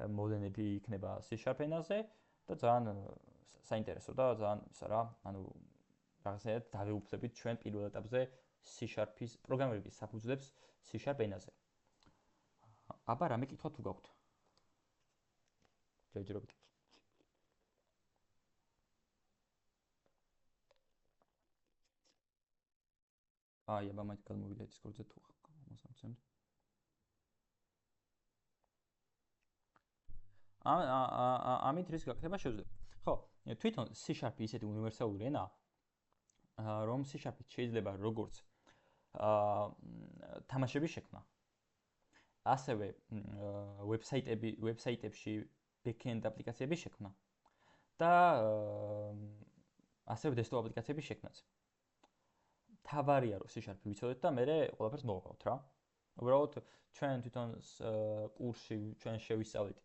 მოდელები იქნება C# ენაზე და ძალიან საინტერესო და ძალიან ისა რა, ანუ რაღაცნაირად დავეუფლებით ჩვენ პირველ ეტაპზე C#-ის პროგრამირების საფუძვლებს C# ენაზე. აბა რამე კითხვა თუ გაქვთ? ჯერჯერობით. აი, აბა მაინც გადმოვიდა Discord-ზე თუ მოსამცემთ. ამით რის გაკეთება შეუძლია. ხო, თვითონ C# ისეთი უნივერსალური ენაა, რომ C# შეიძლება როგორც თამაშები შექმნა. ასევე ვებსაიტებში back-end აპლიკაციები შექმნა და ასევე desktop აპლიკაციები შექმნაც. თავარია რომ C# ვიცოდეთ და მე ყველაფერს მოვყავთ რა. უბრალოდ ჩვენ თვითონ კურსში ჩვენ შევისწავლით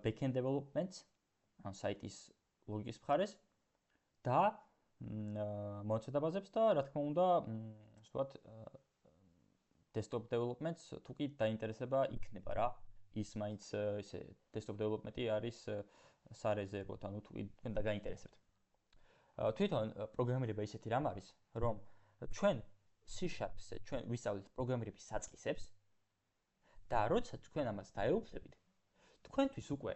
back-end development-ს, ან საიტის ლოგიკის მხარეს და მოწესრიგებაზებს და რა თქმა უნდა, ასე ვთქვათ, desktop development-ს თუ კი დაინტერესება იქნება რა. ის მაინც ესე desktop development-ი არის სარეზერვოდ, ანუ თუ კი თქვენ დაგაინტერესებთ. თვითონ პროგრამირება ისეთი რამ არის, რომ ჩვენ C#-ზე ჩვენ ვისწავლით პროგრამირების საწყისებს და როცა თქვენ ამას დაეუფლებით, თქვენთვის უკვე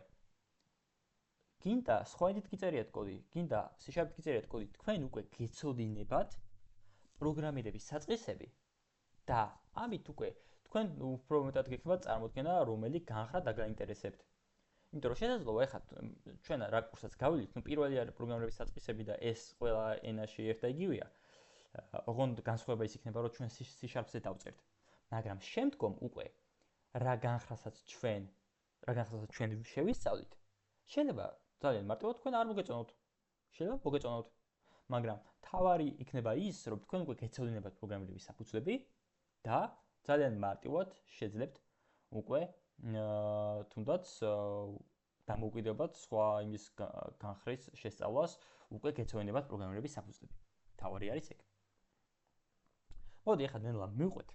გინდა სხვა ენით გიწერიათ კოდი, გინდა C#-ით გიწერიათ კოდი, თქვენ უკვე გეცოდინებათ პროგრამირების საწყისები და ამით უკვე თქვენ უფრო მეტად გექნება წარმოდგენა, რომელი განხრა დაგაინტერესებთ. იმიტომ რომ შესაძლოა ეხლა ჩვენ რა კურსსაც გავივლით, პირველი არის პროგრამირების საწყისები და ეს ყველა ენაში ერთ და იგივეა. ოღონდ განსხვავება ის იქნება, რომ ჩვენ C#-ზე დავწერთ. მაგრამ შემდგომ უკვე რა განხრასაც ჩვენ შევისწავლით, შეიძლება ძალიან მარტივად თქვენ არ მოგეწონოთ. შეიძლება მოგეწონოთ. მაგრამ თავარი იქნება ის, რომ თქვენ უკვე გეცოდინებათ პროგრამირების საფუძვლები და ძალიან მარტივად შეძლებთ უკვე თუნდაც დამოუკიდებლად სხვა იმის განხრის შესწავლას უკვე გეცოდინებათ პროგრამირების საფუძვლები. თავარი არის ეგ. მოდი ახლა ნელა მივყვეთ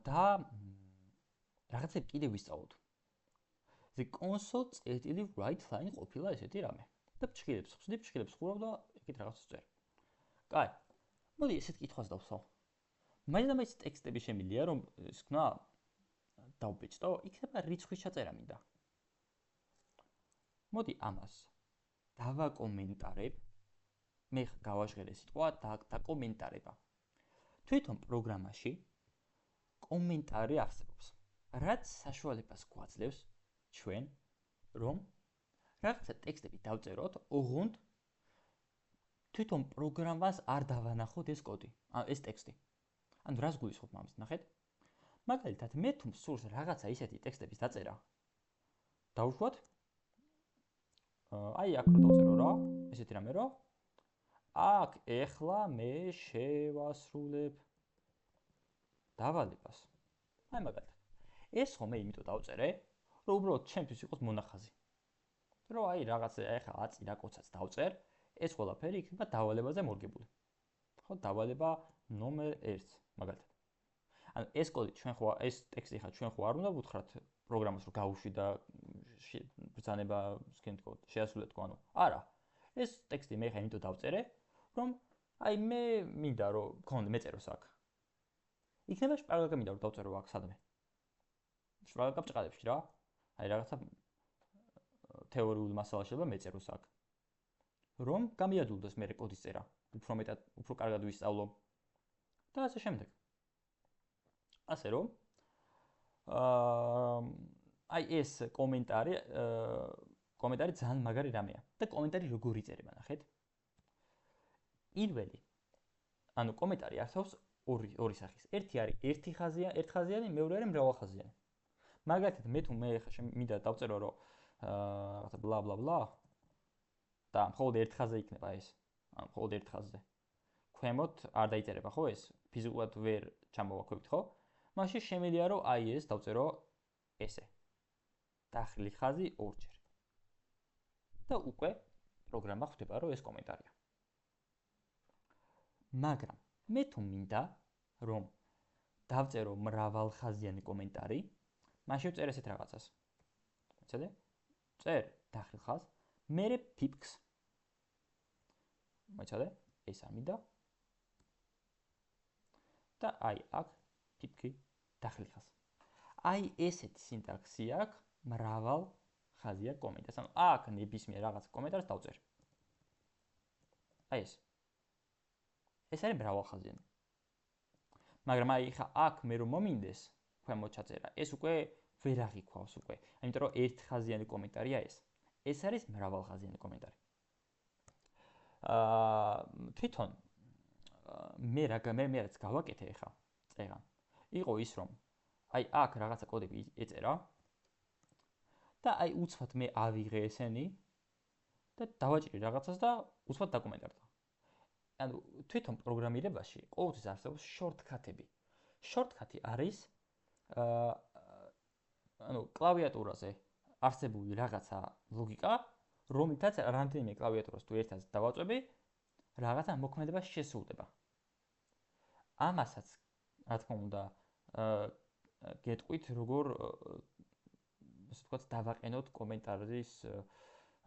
და რაღაცები კიდე ვისწავლოთ. The console წერტილი write line ყოფილა ესეთი რამე. და ფჩხილებს ხურავ და ეგეთ რაღაცას წერ. კაი. მოდი ესეთ კითხვას დავსვავ. მაინც ტექსტები შემიძლია რომ ის ქნა დავბეჭდო, იქნება რიცხვის ჩაწერა მინდა. მოდი ამას დავაკომენტარებ. მე გავაჟღერე სიტყვა დაკომენტარება. თვითონ პროგრამაში კომენტარი არსებობს. რაც საშუალებას გვაძლევს ჩვენ რომ რაღაცა ტექსტები დავწეროთ, ოღონდ თვითონ პროგრამას არ დავანახოთ ეს კოდი, ეს ტექსტი. ანუ რას გულისხმობ ამას, ნახეთ? მაგალითად, მე თუ მსურს რაღაცა ისეთი ტექსტების დაწერა, დავუშვათ. აი აქ რო დავწერო რა, ესეთი რამე რა. აქ ეხლა მე შევასრულებ დავალებას. აი მაგალითად. ეს ხომ მე იმიტომ დავწერე, რომ უბრალოდ ჩემთვის იყოს მონახაზი. რომ აი რაღაც ეხლა აწირა კოცაც დავწერ, ეს ყველაფერი იქნება დავალებაზე მორგებული. ხო, დავალება ნომერ 1, მაგალითად. ანუ ეს კოდი ჩვენ ხო ეს ტექსტი ხა ჩვენ ხო არ უნდა ვუთხრათ პროგრამას რომ გავუშვი და ბრძანება სკენ თქო შეასრულეთ თქო ანუ არა ეს ტექსტი მე ხა იმიტომ დავწერე რომ აი მე მინდა რომ გქონდე მეწეროს აქ იქნება შპარაგა მინდა რომ დავწერო აქ სადმე შპარაგა ბჭყალებში რა აი რაღაცა თეორიული მასალა შეიძლება მეწეროს აქ რომ გამიადვილდეს მე კოდის წერა უფრო მეტად უფრო კარგად ვისწავლო და ასე შემდეგ ასე რომ აი ეს კომენტარი ძალიან მაგარი რამეა და კომენტარი როგორ იწერება ნახეთ პირველი ანუ კომენტარი არსაოს ორი სახის ერთი არის ერთხაზიანი მეორე არის მრავალხაზიანი მაგალითად მე თუ მე მინდა დავწერო რომ რაღაცა ბლა ბლა ბლა და მხოლოდ ერთ ხაზზე იქნება ეს ანუ მხოლოდ ერთ ხაზზე ქვემოთ არ დაიწერება ხო ეს ფიზიკურად ვერ ჩამოვაქვებით ხო მაშინ შემიძლია რომ აი ეს დავწერო ესე დახრილი ხაზი ორჯერ და უკვე პროგრამა ხვდება რომ ეს კომენტარია მაგრამ მე თუ მინდა რომ დავწერო მრავალხაზიანი კომენტარი მაშინ ვწერ ესეთ რაღაცას მოიცადე წერ დახრილ ხაზს მერე ფიფქს მოიცადე ეს არ მინდა და აი აქ ფიფქი დახრილ ხაზს აი ესეთი სინტაქსი აქვს მრავალ ხაზია კომენტარს ანუ აქ ნებისმიერ რაღაც კომენტარს დავწერ აი ეს არის მრავალხაზიანი მაგრამ აი ხა აქ მე რომ მომინდეს ქვემოთ ჩაწერა ეს უკვე ვერ აღიქვავს უკვე იმიტომ რომ ერთხაზიანი კომენტარია ეს არის მრავალხაზიანი კომენტარი თვითონ მე რაც გავაკეთე ხა წეგან იყო ის რომ აი აქ რაღაცა კოდები ეწერა და აი უცბად მე ავიღე ესენი და დავაჭირი რაღაცას და უცბად დაკომენტარდა ანუ თვითონ პროგრამირებაში ყოველთვის არსებობს შორტკატები შორტკატი არის ანუ კლავიატურაზე არსებული რაღაცა ლოგიკა რომლითაც რამდენიმე კლავიატურას თუ ერთად დავაწვევი რაღაცა მოქმედება შესრულდება ამასაც რა თქმა უნდა გეტყვით როგორ ასე ვთქვათ დავაყენოთ კომენტარის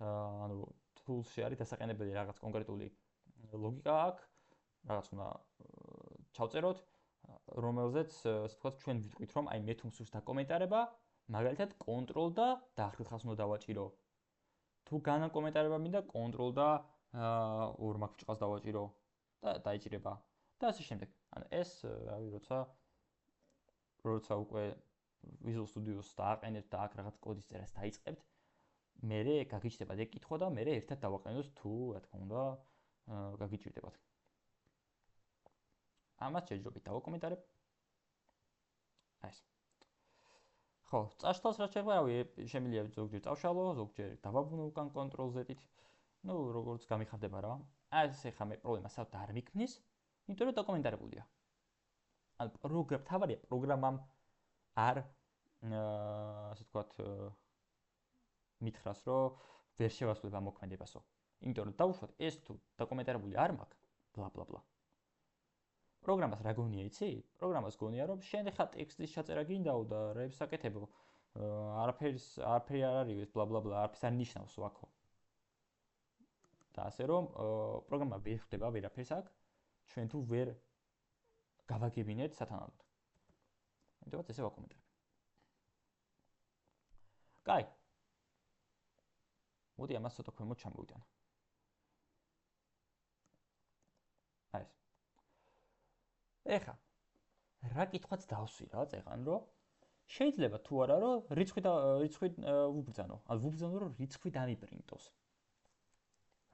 ანუ tool-ში არის დასაყენებელი რაღაც კონკრეტული ლოგიკა აქვს რაღაც უნდა ჩავწეროთ რომელზეც ასე ვთქვათ ჩვენ ვიტყვით რომ აი მე თუ მსურს დაკომენტარება მაგალითად კონტროლ და დახრილ ხაზს უნდა დავაჭირო თუ განაკომენტარება მინდა კონტროლ და ორ მაგჭყალს დავაჭირო და დაიჭირება და ასე შემდეგ ანუ ეს რავი როცა უკვე Visual Studio-ს დააყენებთ და აქ რაღაც კოდის წერას დაიწყებთ მერე გაგიჩნდება ეგ კითხვა და მერე ერთად დავაყენოთ თუ რა თქმა უნდა გაგიჭირდებათ ამას შეჯობით დავაკომენტარებ აი ეს ხო წაშთავს რაც შეიძლება რავი შემიძლია ზოგჯერ წავშალო ზოგჯერ დავაბრუნო უკან Ctrl Z-ით ну როგორც გამიხარდება რა ეს ახლა მე პრობლემას საერთოდ არ მიქმნის იმიტომ რომ დაკომენტარებულია ანუ თავარია პროგრამამ არ ასე ვთქვათ მითხრას რომ ვერ შევასრულებ ამ მოქმედებასო იმიტომ რომ დავუშვათ ეს თუ დაკომენტარებული არ მაქვს ბლა ბლა ბლა პროგრამას რა გონია იცი პროგრამას გონია რომ შენ ხა ტექსტის ჩაწერა გინდაო და რებს აკეთებო არაფერი არ არის ეს ბლა ბლა ბლა არაფერს არ ნიშნავს ვაქო და ასე რომ პროგრამა ვერ ხვდება ვერაფერს აქ ჩვენ თუ ვერ გავაგებინეთ სათანადოდ იმიტომაც ესე ვაკომენტარებ კაი მოდი ამას ცოტა ქვემოთ ჩამოვიტანო აი ეს ეხა რა კითხვაც დავსვი რა წეგან რომ შეიძლება თუ არა რომ რიცხვი ვუბრძანო ან ვუბრძანო რომ რიცხვი დამიპრინტოს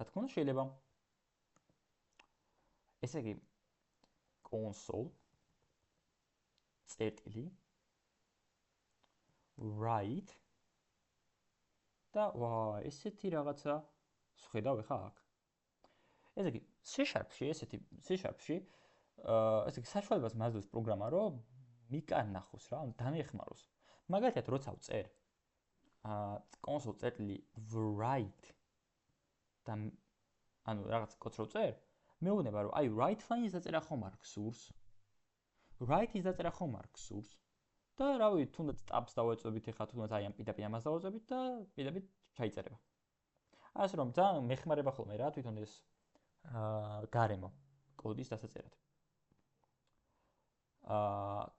რა თქმა უნდა შეიძლება ესე იგი console წერტილი write და ესეთი რაღაცა შევხედავ ახლა აქ ესე იგი C#-ში ესეთი C#-ში ესე იგი საშუალებას მაძლევს პროგრამა რომ მიკანახოს რა, ანუ დამეხმაროს. მაგალითად, როცა ვწერ კონსოლ წერტილი write და ანუ რაღაც კოდს რო წერ, მეუბნება რომ აი write line-ის დაწერა ხომ არ გსურს? write-ის დაწერა ხომ არ გსურს? და რავი, თუნდაც tabs დავეწვევით ეხლა თუნდაც აი ამ პირდაპირ ამას დავეწვევით და პირდაპირ ჩაიწერება. ასე რომ ძალიან მეხმარება ხოლმე რა თვითონ ეს გარემო კოდის დასაწერად.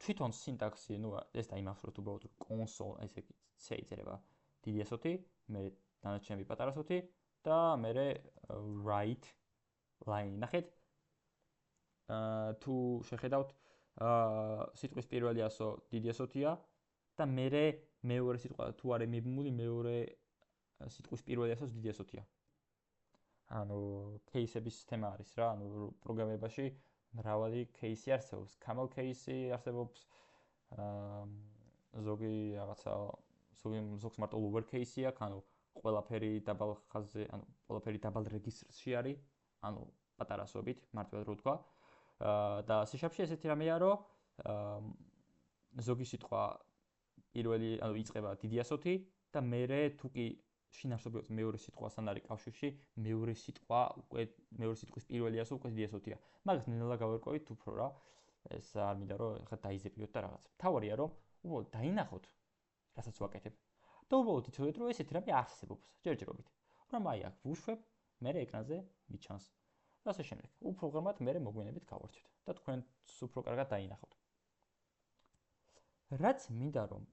თვითონ სინტაქსი, ну, ეს დაიმახსოვრეთ უბრალოდ console, ესე იგი C იწერება დიდი ასოთი, მე დანარჩენები პატარა ასოთი და მე write line ნახეთ. თუ შეხედავთ, სიტყვის პირველი ასო დიდი ასოთია და მე მეორე სიტყვა თუ არის მიბმული, მეორე სიტყვის პირველი ასოს დიდი ასოთია. ანუ кейსების თემა არის რა, ანუ პროგრამებაში მრავალი кейსი არსებობს, camel кейსი არსებობს, ზოგი რაღაცა, ზოგს მარტო lower кейსი აქვს, ანუ ყველაფერი დაბალ ხაზზე, ანუ ყველაფერი დაბალ რეგისტრში არის, ანუ პატარა ასოებით, მარტივად რო ვთქვა. და C# ესეთი რამეა, რომ ზოგი სიტყვა პირველი, ანუ იწყება დიდი ასოთი და მერე თუ კი შინაარსობრივად მეორე სიტყვასთან არის კავშირში, მეორე სიტყვის პირველი ასო უკვე დიდი ასოთია. მაგას ნელა გავერკვევით უფრო რა. ეს არ მინდა რომ ხა დაიზებიოთ და რაღაც. თავარია რომ უბრალოდ დაინახოთ, რასაც ვაკეთებ. და უბრალოდ იცოდეთ რომ ესეთი რამე არსებობს ჯერჯერობით. რომ აი აქ ვუშვებ, მერე ეკრანზე მიჩანს. და ასე შემდეგ. უპროგრამად მერე მოგვიანებით გავარჩევთ და თქვენს უფრო კარგად დაინახოთ. რაც მინდა რომ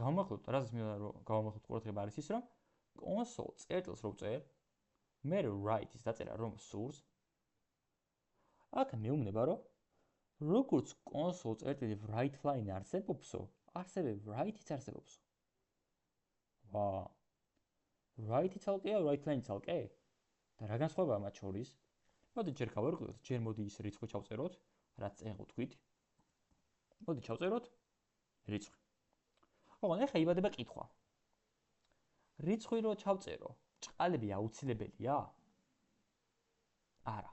გავამახვილოთ, რაც მინდა რომ გავამახვილოთ ყურადღება არის ის, რომ console წერტილს რო ვწერ, მე write-ის დაწერა რომ სურს. აქ მეუბნება რომ როგორც console წერტილი write line არსებობსო, ასევე write-იც არსებობს. write-ი ცალკეა, write line ცალკე? და რა განსხვავებაა მათ შორის? მოდი ჯერ გავერკვიოთ, ჯერ მოდი ის რიცხვი ჩავწეროთ, რაც წინ ვთქვით. მოდი ჩავწეროთ რიცხვი. ოღონდ ეხლა იბადება კითხვა. რიცხვი რო ჩავწერო, ბრჭყალები აუცილებელია? არა.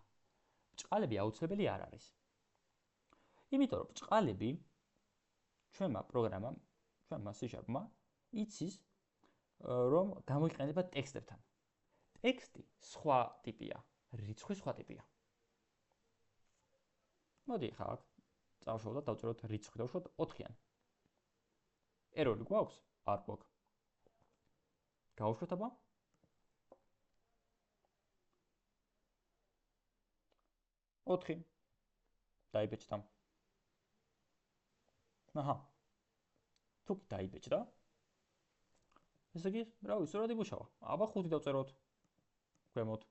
ბრჭყალები აუცილებელი არ არის. იმიტომ რომ ბრჭყალები ჩვენმა პროგრამამ, ჩვენმა C#-მა იცის, რომ გამოიყენება ტექსტებთან. ტექსტი სხვა ტიპია, რიცხვი სხვა ტიპია. მოდი ხა აქ წავშოვ და დავწეროთ რიცხვი, დავუშვათ 4-იან. ერორი გვაქვს? არ გვაქვს. გავუშვათ აბა. ოთხი. დაიბეჭდა. აჰა. თუ კი დაიბეჭდა. ესე იგი, რავი, სწორად იბუშავა. აბა 5 დავწეროთ. ქვემოთ.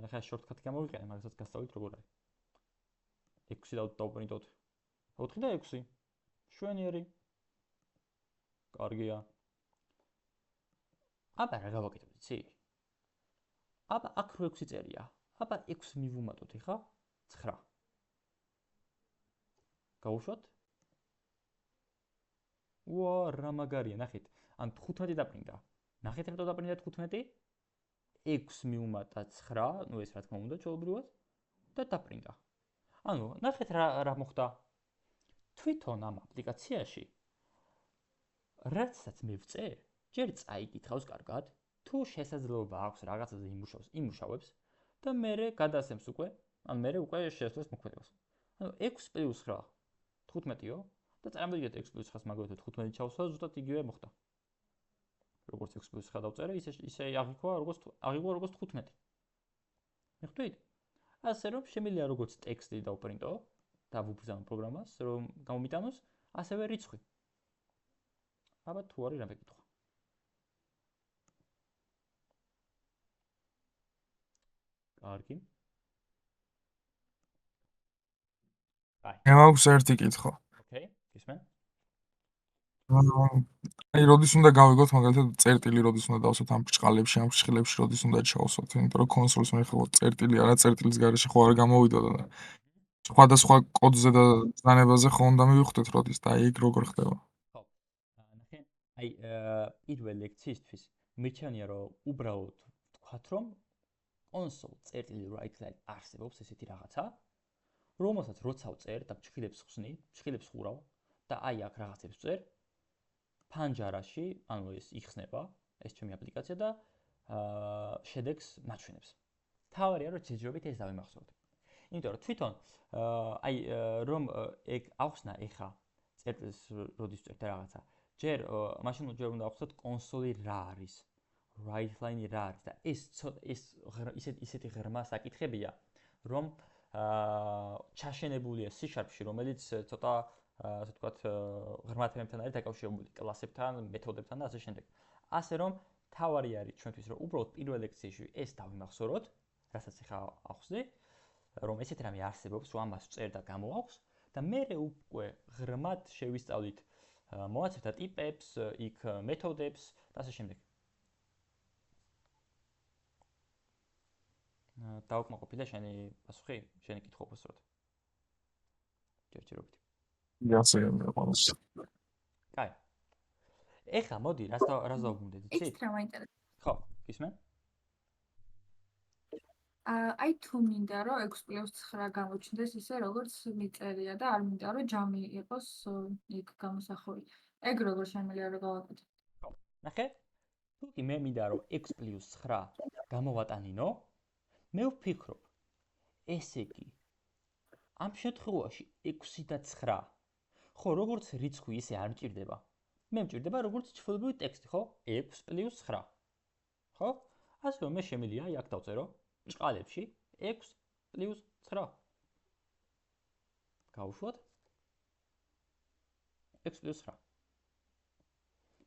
ახლა shortcut გამოვიყენე, მაგასაც გასწავლით როგორ არის. 6 დავუბრუნდოთ. 4 და 6. შვენიერი. კარგია. აბა რა გავაკეთებთ, იცი? აბა აქ რო 6 წერია. აბა 6 მივუმატოთ ეხა 9. გავუშვათ? ვა, რა მაგარია, ნახეთ. ან 15 დაპრინდა. ნახეთ რატო დაპრინდა 15? 6 მივუმატა 9, ну ეს რა თქმა უნდა ჩვეულებრივად და დაპრინდა. ანუ ნახეთ რა მოხდა. თვითონ ამ აპლიკაციაში რაცაც მე ვწერ, ჯერ წაიკითხავს კარგად, თუ შესაძლებლობა აქვს რაღაცაზე იმუშავებს და მერე გადასცემს უკვე, ან მერე უკვე შეძლოს მოქმედებას. ანუ 6 + 9 15-იო და წარმოვიდგინეთ 6 + 9-ს მაგალითად 15 ჩავსვა, ზუსტად იგივე მოხდა. როგორც 6 + 9 დავწერე, ისე აღიქვა როგორც 15. მიხვდით? ასე რომ შემიძლია როგორც ტექსტი დავპრინტო და ვუბრძანო პროგრამას, რომ გამომიტანოს, ასევე რიცხვი. აბა თუ არის რამე კითხვა. კარგი. მე მაქვს ერთი კითხვა. ოკეი, გისმენ? აი, როდის უნდა გავიგოთ, მაგალითად, წერტილი როდის უნდა დავსვათ ამ ბრჭყალებში, ამ ფრჩხილებში როდის უნდა ჩავსვათ, იმიტომ რომ კონსოლს მეხება წერტილი არა, წერტილის გარეშე ხო არ გამოვიდოდა და სხვადასხვა კოდზე და ბრძანებაზე ხო უნდა მივხვდეთ როდის და აი ეგ როგორ ხდება. ხო. ნახე, აი პირველ ლექციისთვის მირჩენია რომ უბრალოდ ვთქვათ რომ console წერტილი write line არსებობს ესეთი რაღაცა, რომელსაც როცა ვწერ და ფრჩხილებს ხსნი, ფრჩხილებს ხურავ და აი აქ რაღაცებს ვწერ, ფანჯარაში, ანუ ეს იხსნება, ეს ჩემი აპლიკაცია და შედეგს მაჩვენებს. თავარია რომ ჯერჯერობით ეს დავიმახსოვროთ. იმიტომ რომ თვითონ რომ ეგ ახსნა ეხა წერტილს როდის ვწერთ რაღაცა. ჯერ მაშინ უნდა ახსნათ კონსოლი რა არის. write line რა არის და ეს ისეთი ღრმა საკითხებია, რომ ჩაშენებულია C#-ში, რომელიც ცოტა ასე ვთქვათ ღრმა თემებთან არის დაკავშირებული, კლასებთან, მეთოდებთან და ასე შემდეგ. ასე რომ თავარი არის ჩვენთვის რომ უბრალოდ პირველ ლექციაში ეს დავიმახსოვროთ, რასაც ახლა ახსნე, რომ ესეთი რამე არსებობს, რომ ამას ვწერ და გამოვაქვს და მერე უკვე ღრმად შევისწავლით მოაცებთა ტიპებს, იქ მეთოდებს და ასე შემდეგ. დავკმაყოფილე შენი პასუხი, შენი კითხვა უბრალოდ. ჯერჯერობით. გასაგებია. კაი. ეხლა მოდი, რას დავუგუნდეთ, იცი? ექსტრა მაინტერესებს. ხო, გისმენ? აი თუ მინდა რომ 6+9 გამოჩნდეს ისე როგორც მიწერია და არ მინდა რომ ჯამი იყოს იქ გამოსახული. ეგ როგორ შემიძლია რომ გავაკეთო? ხო. ნახე? თუ კი მე მინდა რომ 6+9 გამოვატანინო, მე ვფიქრობ, ესე იგი ამ შემთხვევაში 6 და 9. ხო, როგორც რიცხვი ისე არ მჭირდება. მე მჭირდება როგორც ჩხუბული ტექსტი, ხო? 6+9. ხო? ასე რომ მე შემიძლია აქ დავწერო ჭყალებში 6+9. გავუშვათ 6+9.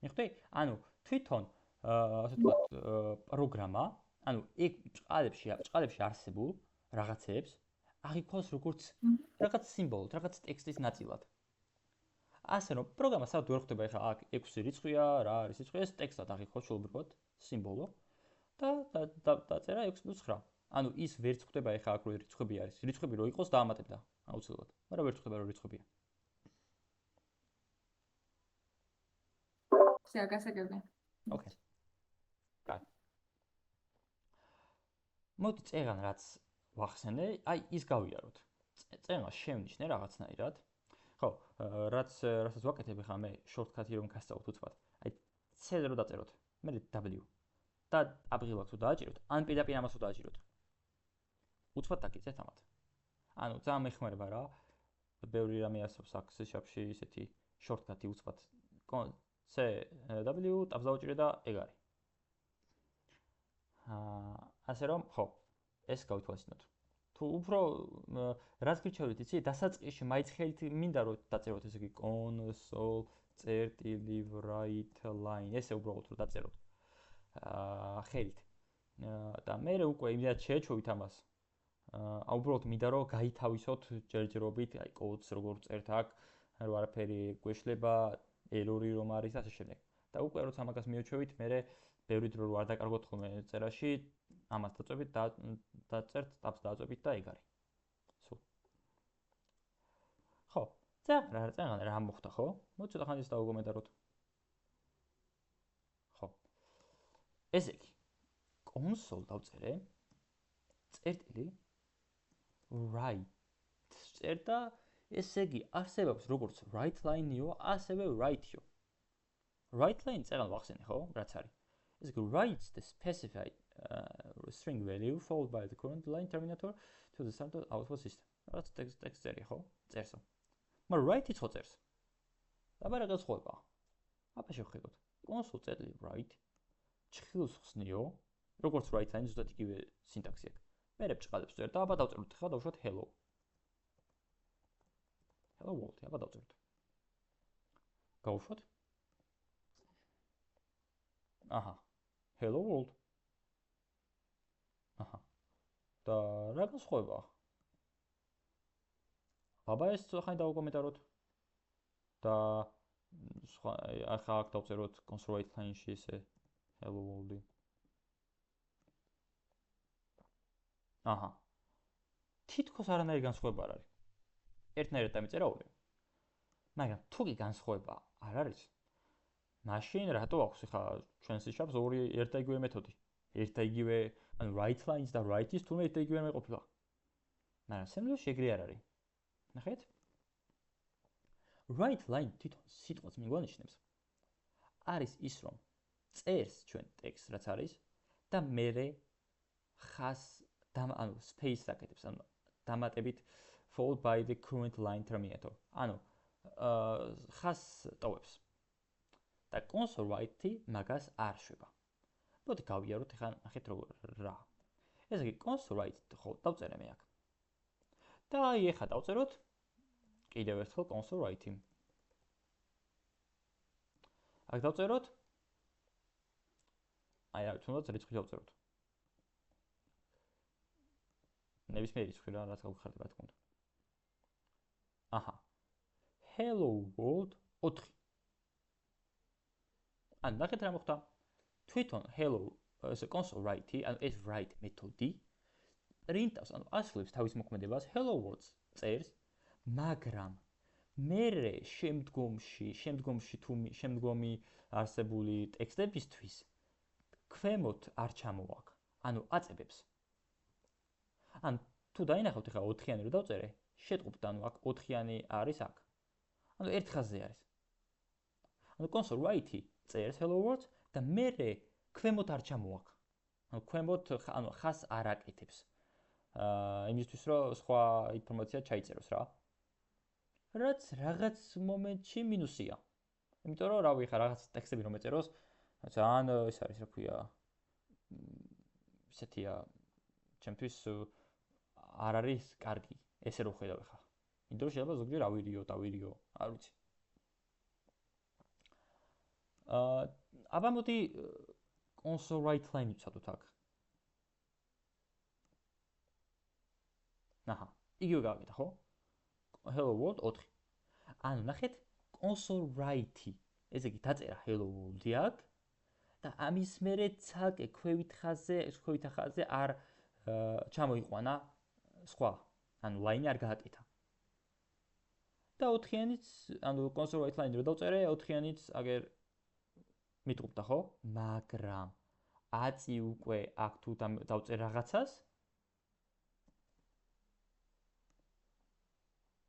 მიხდი? ანუ თვითონ ასე ვთქვათ პროგრამა, ანუ ეგ ჭყალებში არსებულ რაღაცებს აღიქვავს როგორც რაღაც სიმბოლოდ, რაღაც ტექსტის ნაწილად. ასე რომ პროგრამა საერთოდ ვერ ხვდება ეხლა აქ 6 რიცხვია, რა არის რიცხვი, ეს ტექსტად აღიქვავს შეუბრალოდ სიმბოლო და დაწერა 6+9. ანუ ის ვერც ხვდება ეხლა აქ რო რიცხვები არის. რიცხვები რო იყოს დაამატებდა აუცილებლად, მაგრამ ვერ ხვდება რომ რიცხვებია. ზეა გასაგებია. ოკეი. კაი. მოდი წეგან რაც ვახსენე, აი ის გავიაროთ. წეგანს შევნიშნე რაღაცნაირად. ხო, რასაც ვაკეთებ ახლა მე shortcut-ი რომ გასწავლოთ უცბად. აი C-ზე რო დაწეროთ, მე W და აბღილაკს რო დააჭიროთ, ან პირდაპირ ამას რო დააჭიროთ. უცბად დაგიწეთ ამათ. ანუ ძალიან მეხმარება რა. ბევრი რამე არსებობს აქ C#-ში ისეთი shortcut-ი უცბად. C W ტაბს დავაჭირე და ეგ არის. ასე რომ, ხო, ეს გავითვალისწინოთ. თუ უფრო რაც გირჩევთ, იცი, დასაწყისში მაინც ხელით მინდა რომ დაწეროთ ესე იგი console წერტილი write line, ესე უბრალოდ რომ დაწეროთ. ხელით. და მე უკვე იმედად შეეჩვევით ამას. უბრალოდ მინდა რომ გაითავისოთ ჯერჯერობით, აი კოდს როგორ წერთ აქ, რომ არაფერი გვეშლება, ერორი რომ არის და ასე შემდეგ. და უკვე როცა მაგას მიეჩვევით, მე ბევრი დრო რო არ დაკარგოთ ხოლმე წერაში, ამას დაწვევით და დაწერთ, ტაბს დააწვევით და ეგ არის. სულ. ხო, წეგან რა მოხდა, ხო? მოდი ცოტა ხანს დავუკომენტაროთ. ხო. ესე იგი, console დავწერე, წერტილი write წერდა, ესე იგი, არსებობს როგორც write line-იო, ასევე write-იო. write line წეგან ვახსენე, ხო? რაც არის. ესე იგი, writes the specified string value followed by the current line terminator to the standard output system. რაც ტექსტ წერია, ხო? წერსო. მაგრამ write-იც ხო წერს. დაბარაღებს ხოვება. აბა შევხედოთ. console წერტილი write ჭხილს ხსნიო, როგორც write line ზუსტად იგივე სინტაქსი აქვს. მერე ჭყალებს წერდა და აბა დავწეროთ ხა დავუშვათ hello. hello world, აბა დავწეროთ. გავუშვათ. აჰა. hello world. აჰა. და რა განსხვავება? აბა ეს ხანი დავუკომენტაროთ. და სხვა ახლა აქ დავწეროთ console write line-ში ესე hello world-ი. აჰა. თითქოს არანაირი განსხვავება არ არის. ერთნაირად დამიწერა ორი. მაგრამ თუ კი განსხვავება არ არის, მაშინ რატო აქვს ხა ჩვენ C# ორი ერთ და იგივე მეთოდი? ერთ და იგივე, ანუ write lines და write-ის თურმე ერთ და იგივე არ მეყოფილა. მაგრამ სინამდვილეში ეგრე არ არის. ნახეთ? write line თვითონ სიტყვას მიგვანიშნებს. არის ის, რომ წერს ჩვენ ტექსტს, რაც არის და მერე ხას ანუ space აკეთებს, ანუ დამატებით followed by the current line terminator. ანუ ხას ტოვებს. და console right-ი მაგას არ შვება. მოდი გავიაროთ ახლა ნახეთ როგორ რა. ესე იგი console right ხო დავწერე მე აქ. და აი ახლა დავწეროთ კიდევ ერთხელ console right-ი. აქ დავწეროთ აი რა თუნდაც რიცხვი დავწეროთ. ნებისმიერი რიცხვი რა რაც გავხარდება რა თქმა უნდა. აჰა. hello world 4. ანუ ნახეთ რა მოხდა. თვითონ hello ესე console right-ი, ანუ ეს write მეთოდი პრინტავს, ანუ ასრულებს თავის მოქმედებას hello world-ს წერს, მაგრამ მერე შემდგომში თუ შემდგომი არსებული ტექსტებისთვის ქვემოთ არ ჩამოვაკ, ანუ აწებებს. ანუ თუ დაინახავთ ახლა 4-იანი რო დავწერე, შეტყობთ, ანუ აქ 4-იანი არის აქ. ანუ ერთ ხაზზე არის. ანუ console right-ი წერს hello world-ს და მერე ქვემოთ არ ჩამოვაკ. ანუ ქვემოთ ანუ ხას არ აკეთებს. იმისთვის რომ სხვა ინფორმაცია ჩაიწეროს რა. რაც რაღაც მომენტში მინუსია. იმიტომ რომ რავი ხა რაღაც ტექსტები რომ ეწეროს, ძალიან ეს არის რა ქვია. ისეთია ჩემთვის არ არის კარგი ესე რო ხედავ ხა. იმიტომ რომ შეიძლება ზოგჯერ ავირიო, არ ვიცი. აბა მოდი console right line ვცადოთ აქ. აჰა, იგივე გავაკეთე, ხო? hello world 4. ანუ ნახეთ, console right-ი. ესე იგი დაწერა hello world-ი აქ და ამის მერე ცალკე ქვევით ხაზზე არ ჩამოიყვანა სხვა. ანუ line-ი არ გააკეთა. და 4-იანიც, ანუ console right line-ი რო დავწერე, 4-იანიც აგერ მიტყუპდა, ხო? მაგრამ აწი უკვე აქ თუ დავწერ რაღაცას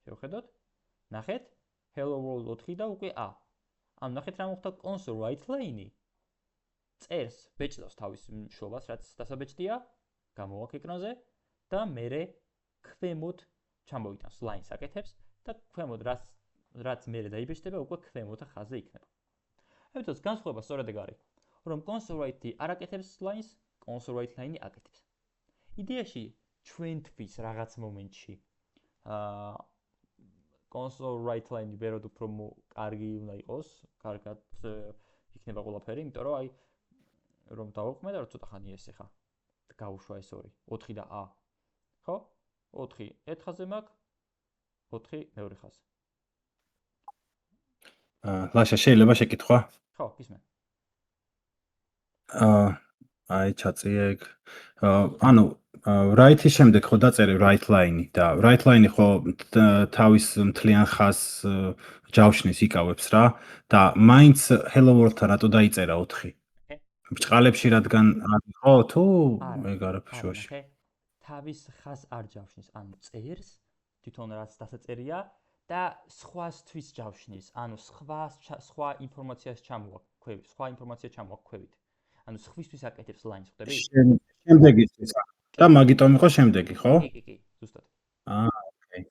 შევხედოთ. ნახეთ, hello world 4 და უკვე a. ანუ ნახეთ რა მოხდა console right line-ი. წერს, ბეჭდავს თავის მშობას, რაც დასაბეჭდია, გამოვაკ ეკრანზე და მერე ქვემოთ ჩამოიტანს line-ს აკეთებს და ქვემოთ რაც მერე დაიბეჭდება, უკვე ქვემოთ ხაზზე იქნება. ამიტომ განსხვავება სწორედ ეგ არის, რომ console right-ი არ აკეთებს line-ს, console right line-ი აკეთებს. იდეაში ჩვენთვის რაღაც მომენტში console right line-ი ვეროდ უფრო კარგი უნდა იყოს, კარგად იქნება ყველაფერი, იმიტომ რომ აი რომ დავაყმე და ცოტა ხანი ეს ხა გავუშვა ეს 2, 4 და a. ხო? 4 ერთ ხაზზე მაქვს, 4 მეორე ხაზზე. ლაშა შეიძლება შეკითხვა? ხო, გისმენ. აი ჩაწია ეგ. ანუ right-ის შემდეგ ხო დაწერე right line-ი და right line-ი ხო თავის მთლიან ხაზს ჯავშნის იკავებს რა და მაინც hello world-თან რატო დაიწერა 4? ბჭყალებში რადგან არის ხო თუ ეგ არაფერში შუაში? თავის ხაზს არ ჯავშნის, ანუ წერს თვითონ რაც დასაწერია და სხვასთვის ჯავშნის, ანუ სხვა ინფორმაციას ჩამოაქვს ქვევით, სხვა ინფორმაცია ჩამოაქვს ქვევით. ანუ სხვისთვის აკეთებს line-ს, ხვდები? შემდეგისთვის და მაგიტომ იყო შემდეგი, ხო? კი, ზუსტად. ოკეი.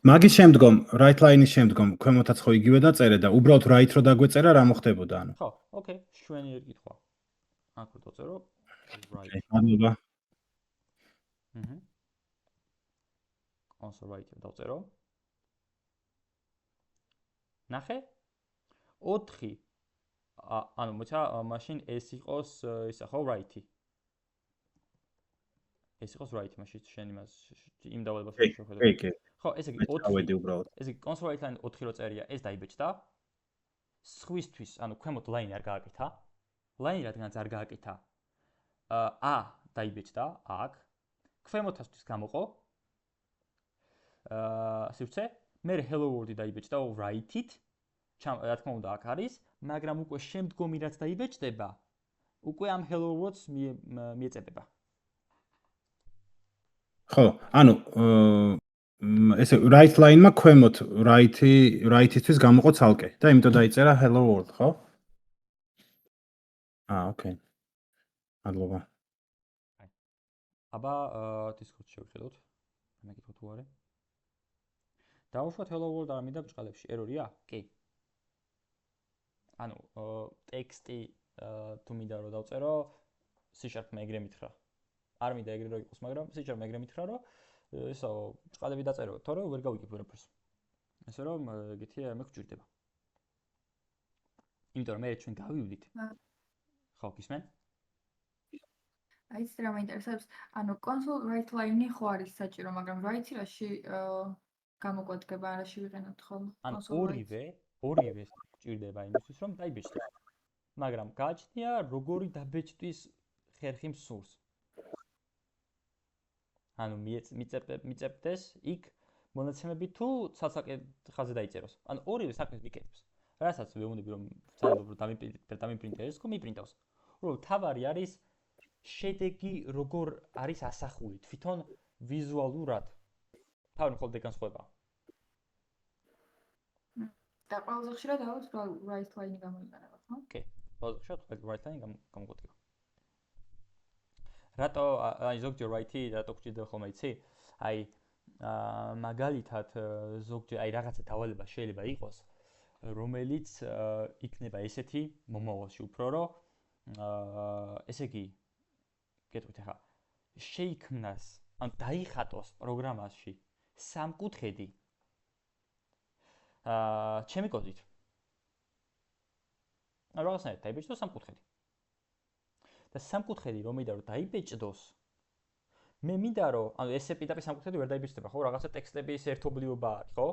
მაგის შემდგომ right line-ის შემდგომ ქვემოთაც ხო იგივე დაწერე და უბრალოდ right რო დაგვეწერა რა მოხდებოდა ანუ? ხო, ოკეი, შვენიერი კითხვა. აქ რო დავწერო right. მადლობა. console right-ი დავწერო. ნახე 4 ანუ მოცა მაშინ ეს იყოს ისა ხო right-ი. ეს იყოს right მაშინ შენ იმას იმ დავალებას შევხედე. კი. ხო, ესე იგი 4. ესე იგი console right line 4 რო წერია, ეს დაიბეჭდა. სხვისთვის, ანუ ქვემოთ line არ გააკეთა. line რადგანაც არ გააკეთა. a დაიბეჭდა აქ. ქვემოთასთვის გამოყო. სივრცე, მე hello world-ი დაიბეჭდა right-ით. რა თქმა უნდა აქ არის, მაგრამ უკვე შემდგომი რაც დაიბეჭდება, უკვე ამ hello world-ს მიეწებება. ხო, ანუ ესე right line-მა ქვემოთ right-ისთვის გამოყო ცალკე და იმიტომ დაიწერა hello world, ხო? ოკეი. მადლობა. აბა Discord შევხედოთ. მეკითხო თუ არა. დავუშვათ hello world არ მინდა ბრჭყალებში. ერორია? კი. ანუ ტექსტი თუ მინდა რომ დავწერო C# ეგრე მითხრა. არ მინდა ეგრე რომ იყოს, მაგრამ C# ეგრე მითხრა რომ ესო ბრჭყალები დაწერო, თორე ვერ გავიგებ ვერაფერს. ესე რომ ეგეთი მე გვჭირდება. იმიტომ რომ მე ჩვენ გავივდით. ხო, გისმენ? აი ეს რა მაინტერესებს, ანუ console write line-ი ხო არის საჭირო, მაგრამ write-ი რაში გამოგვადგება, რაში ვიყენებთ ხოლმე? ანუ ორივე გვჭირდება იმისთვის, რომ დაიბეჭდეთ. მაგრამ გააჩნია როგორი დაბეჭდის ხერხი მსურს. ანუ მიწებდეს იქ მონაცემები თუ ცალ-ცალკე ხაზზე დაიწეროს. ანუ ორივე საქმეს მიკეთებს. რასაც ვეუბნები რომ ვცდილობ რომ დამიპრინტე ეს, მიპრინტავს. უბრალოდ თავარი არის შედეგი როგორ არის ასახული თვითონ ვიზუალურად. თავი მხოლოდ განსხვავება. და ყველაზე ხშირად ალბათ write line-ი გამოიყენება, ხო? კი, ყველაზე ხშირად write line-ი გამოგვადგება. რატო აი ზოგჯერ write-ი რატო გვჭირდება ხოლმე იცი? აი მაგალითად ზოგჯერ აი რაღაცა დავალება შეიძლება იყოს, რომელიც იქნება ესეთი მომავალში უფრო რომ ესე იგი გეტყვით ახლა შეიქმნას ან დაიხატოს პროგრამაში სამკუთხედი ჩემი კოდით. ანუ რაღაცნაირად დაიბეჭდოს სამკუთხედი. და სამკუთხედი რომ მინდა რომ დაიბეჭდოს მე მინდა რომ ანუ ესე პირდაპირ სამკუთხედი ვერ დაიბეჭდება ხო რაღაცა ტექსტების ერთობლიობა არის ხო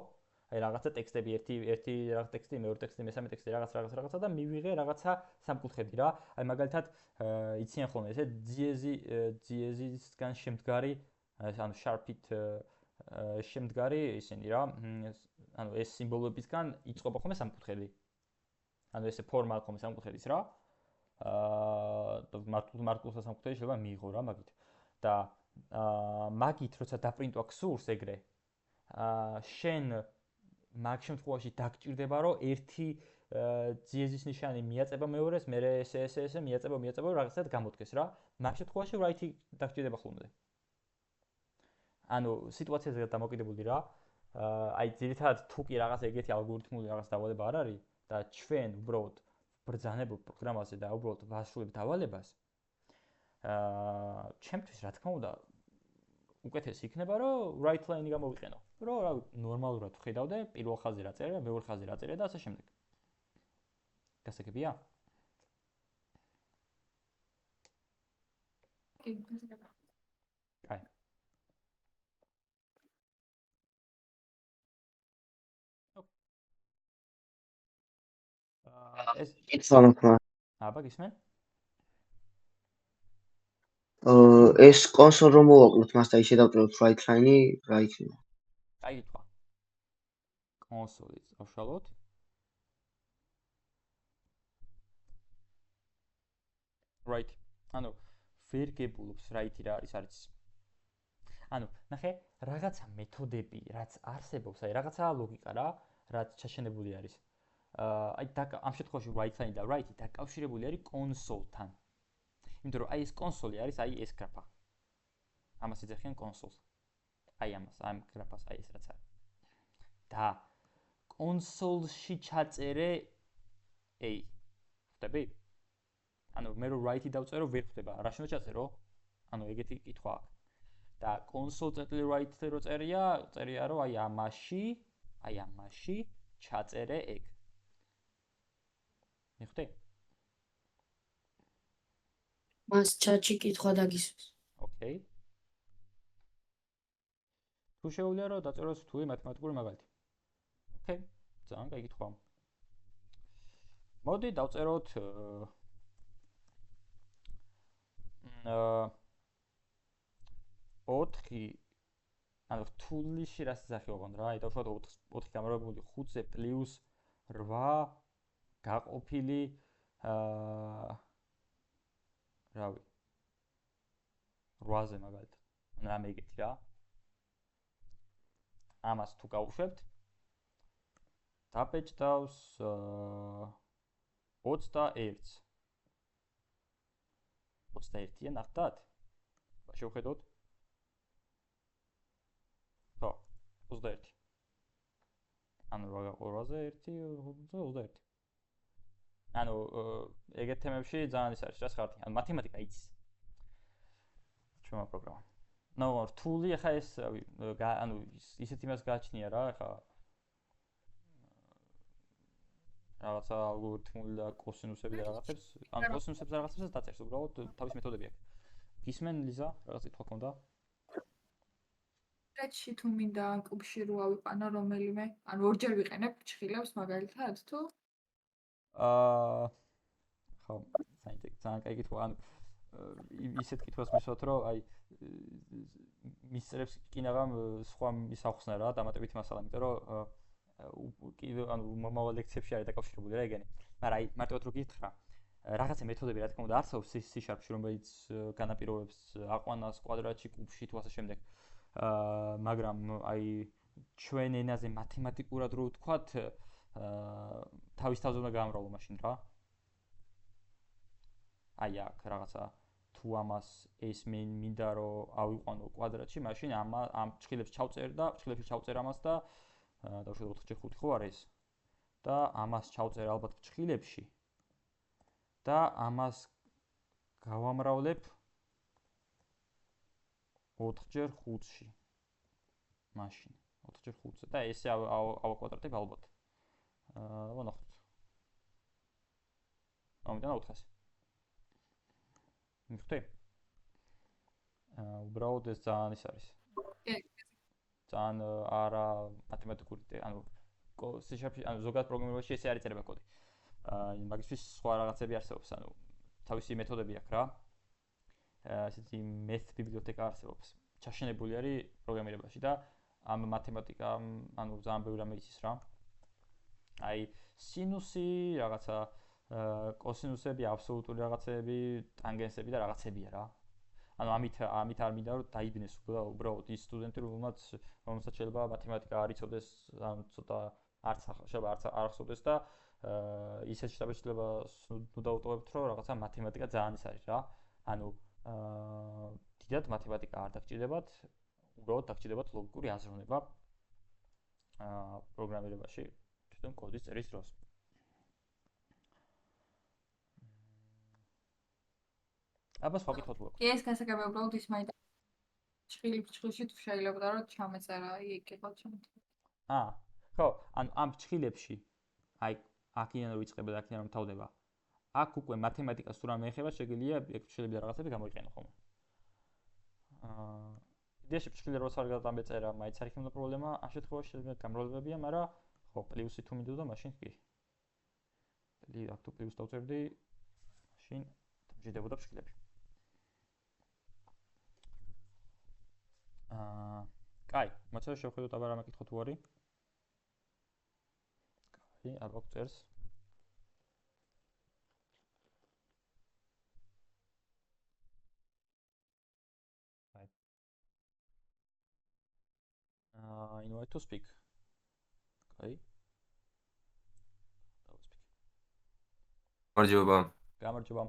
აი რაღაცა ტექსტები ერთი რაღაც ტექსტი მეორე ტექსტი მესამე ტექსტი რაღაცა და მივიღე რაღაცა სამკუთხედი რა აი მაგალითად იციან ხოლმე ესე ძიეზისგან შემდგარი ანუ შარპით შემდგარი ისინი რა ანუ ეს სიმბოლოებისგან იწყობა ხოლმე სამკუთხედი ანუ ესე ფორმა ხოლმე სამკუთხედის რა მარტო სამკუთხედი შეიძლება მიიღო რა მაგით და მაგით როცა დაპრინტვა გსურს ეგრე შენ მაგ შემთხვევაში დაგჭირდება რომ ერთი ძიეზის ნიშანი მიაწება მეორეს მე ესე მიაწება რაღაცად გამოდგეს რა მაგ შემთხვევაში write-ი დაგჭირდება ხოლმე ანუ სიტუაციაზე დამოკიდებული რა აი ძირითადად თუ კი რაღაც ეგეთი ალგორითმული რაღაც დავალება არ არის და ჩვენ უბრალოდ ბრძანებობ პროგრამაზე და უბრალოდ ვასრულებ დავალებას ჩემთვის რა თქმა უნდა უკეთესი იქნება რომ write line-ი გამოვიყენო რომ რა ნორმალურად ვხედავდე პირველ ხაზზე რა წერია მეორე ხაზზე რა წერია და ასე შემდეგ გასაგებია? კი, გასაგებია. კაი. ეს კითხვა აბა გისმენ? ეს კონსოლ რომ მოვაკლოთ მას და ისე დავწეროთ write line-ი რა იქნება? კაი კითხვა. კონსოლით ავშალოთ. Right. ანუ ვერ გებულობს write-ი რა არის არის. ანუ ნახე, რაღაცა მეთოდები, რაც არსებობს, აი რაღაცა ლოგიკა რა, რაც ჩაშენებული არის. აი ამ შემთხვევაში write line და write-ი დაკავშირებული არის კონსოლთან. იმიტომ რომ აი ეს კონსოლი არის აი ეს გრაფა. ამას ეძახიან კონსოლს. აი ამას, ამ გრაფას, აი ეს რაც არის. და კონსოლში ჩაწერე A. ხვდები? ანუ მე რო write-ი დავწერო, ვერ ხვდება. რაში უნდა ჩაწერო? ანუ ეგეთი კითხვა აქვს. და console.write რო წერია რომ აი ამაში ჩაწერე ეგ. მიხვდი? მას ჩატში კითხვა დაგისვეს. ოკეი. თუ შეუძლია რომ დაწეროს რთული მათემატიკური მაგალითი. ოკეი. ძალიან კაი კითხვა. მოდი დავწეროთ 4 ანუ რთულიში რას ეძახი ოღონდ რა, აი დავშვათ 4 გამარჯვებული 5-ზე პლუს 8 გაყოფილი რავი 8-ზე მაგალითად. ანუ რამე ეგეთი რა. ამას თუ გავუშვებთ დაბეჭდავს 21-ს. 21-ია, ნახდათ? შევხედოთ. ხო, 21. ანუ რა გაყურვაზე 1 21. ანუ ეგეთ თემებში ძალიან ის არის, რას ხართ? ანუ მათემატიკა იცის. ჩვენმა პროგრამა. ნუ რთული ახლა ეს ანუ ისეთ იმას გააჩნია რა, ახლა რაღაცა ალგორითმული და კოსინუსები და რაღაცებს, ანუ კოსინუსებს და რაღაცებს დაწერს უბრალოდ თავის მეთოდები აქვს. გისმენ ლიზა, რაღაც კითხვა ქონდა? რეთში თუ მინდა კუბში რო ავიყვანო რომელიმე, ანუ ორჯერ ვიყენებ ჭხილებს მაგალითად თუ ხო, ძალიან კაი კითხვა. ანუ ისეთ კითხვას მისვათ, რომ აი მისწერებს კინაღამ სხვა ის ახსნა რა, დამატებით მასალა, იმიტომ რომ კიდევ ანუ მომავალ ლექციებში არის დაკავშირებული რა ეგენი. მაგრამ აი მარტივად რო გითხრა, რაღაცა მეთოდები რა თქმა უნდა არსებობს C#-ში, რომელიც განაპირობებს აყვანას კვადრატში, კუბში თუ ასე შემდეგ. მაგრამ აი ჩვენ ენაზე მათემატიკურად რო ვთქვათ, თავის თავზე უნდა გამრავლო მაშინ რა. აი აქ რაღაცა თუ ამას ეს მინდა რომ ავიყვანო კვადრატში, მაშინ ამ ჭხილებს ჩავწერ და ჭხილებში ჩავწერ ამას და დავუშვათ 4x5 ხო არის და ამას ჩავწერ ალბათ ჭხილებში და ამას გავამრავლებ 4x5-ში. მაშინ 4x5-ზე და ესე ავაკვადრატებ ალბათ. ვნახოთ. ამიტომ 400. მიხდი? უბრალოდ ეს ძალიან ის არის. ძალიან არა მათემატიკური, ანუ C#-ში, ანუ ზოგადად პროგრამირებაში ესე არ იწერება კოდი. მაგისთვის სხვა რაღაცები არსებობს, ანუ თავისი მეთოდები აქვს რა. ესეთი math ბიბლიოთეკა არსებობს. ჩაშენებული არის პროგრამირებაში და ამ მათემატიკამ, ანუ ძალიან ბევრი რამე იცის რა. აი სინუსი, რაღაცა კოსინუსები, აბსოლუტური რაღაცები, ტანგენსები და რაღაცებია რა. ანუ ამით არ მინდა რომ დაიბნეს უბრალოდ ის სტუდენტი, რომელსაც შეიძლება მათემატიკა არ იცოდეს, ანუ ცოტა არც არ ახსოვდეს და ისეთ შეტაბილებას ნუ დავუტოვებთ, რომ რაღაცა მათემატიკა ძალიან ის არის რა. ანუ დიდად მათემატიკა არ დაგჭირდებათ, უბრალოდ დაგჭირდებათ ლოგიკური აზროვნება პროგრამირებაში, თვითონ კოდის წერის დროს. აბა სხვა კითხვა თუ აქვს? კი, ეს გასაგები უბრალოდ ის მაინც ჭხილში თუ შეიძლება რომ ჩამეწერა, იქ იყოთ ჩამეწერა. ხო, ანუ ამ ჭხილებში, აი აქედან რო იწყება და აქედან რო მთავრდება. აქ უკვე მათემატიკას თუ რამე ეხება, შეიძლება რაღაცები გამოიყენო ხოლმე. იდეაში ჭხილი როცა არ გადამეწერა, მაინც არ იქნება პრობლემა, ამ შემთხვევაში შეიძლება გამრავლდებია, მაგრამ ხო, პლუსი თუ მინდოდა, მაშინ კი. აქ თუ პლუს დავწერდი, მაშინ დამჯერდებოდა ჭხილები. კაი, მოიცა შევხედოთ აბა რამე კითხვა თუ არის. კაი, აბა წერს. Invite to speak. კაი. გამარჯობა. გამარჯობა.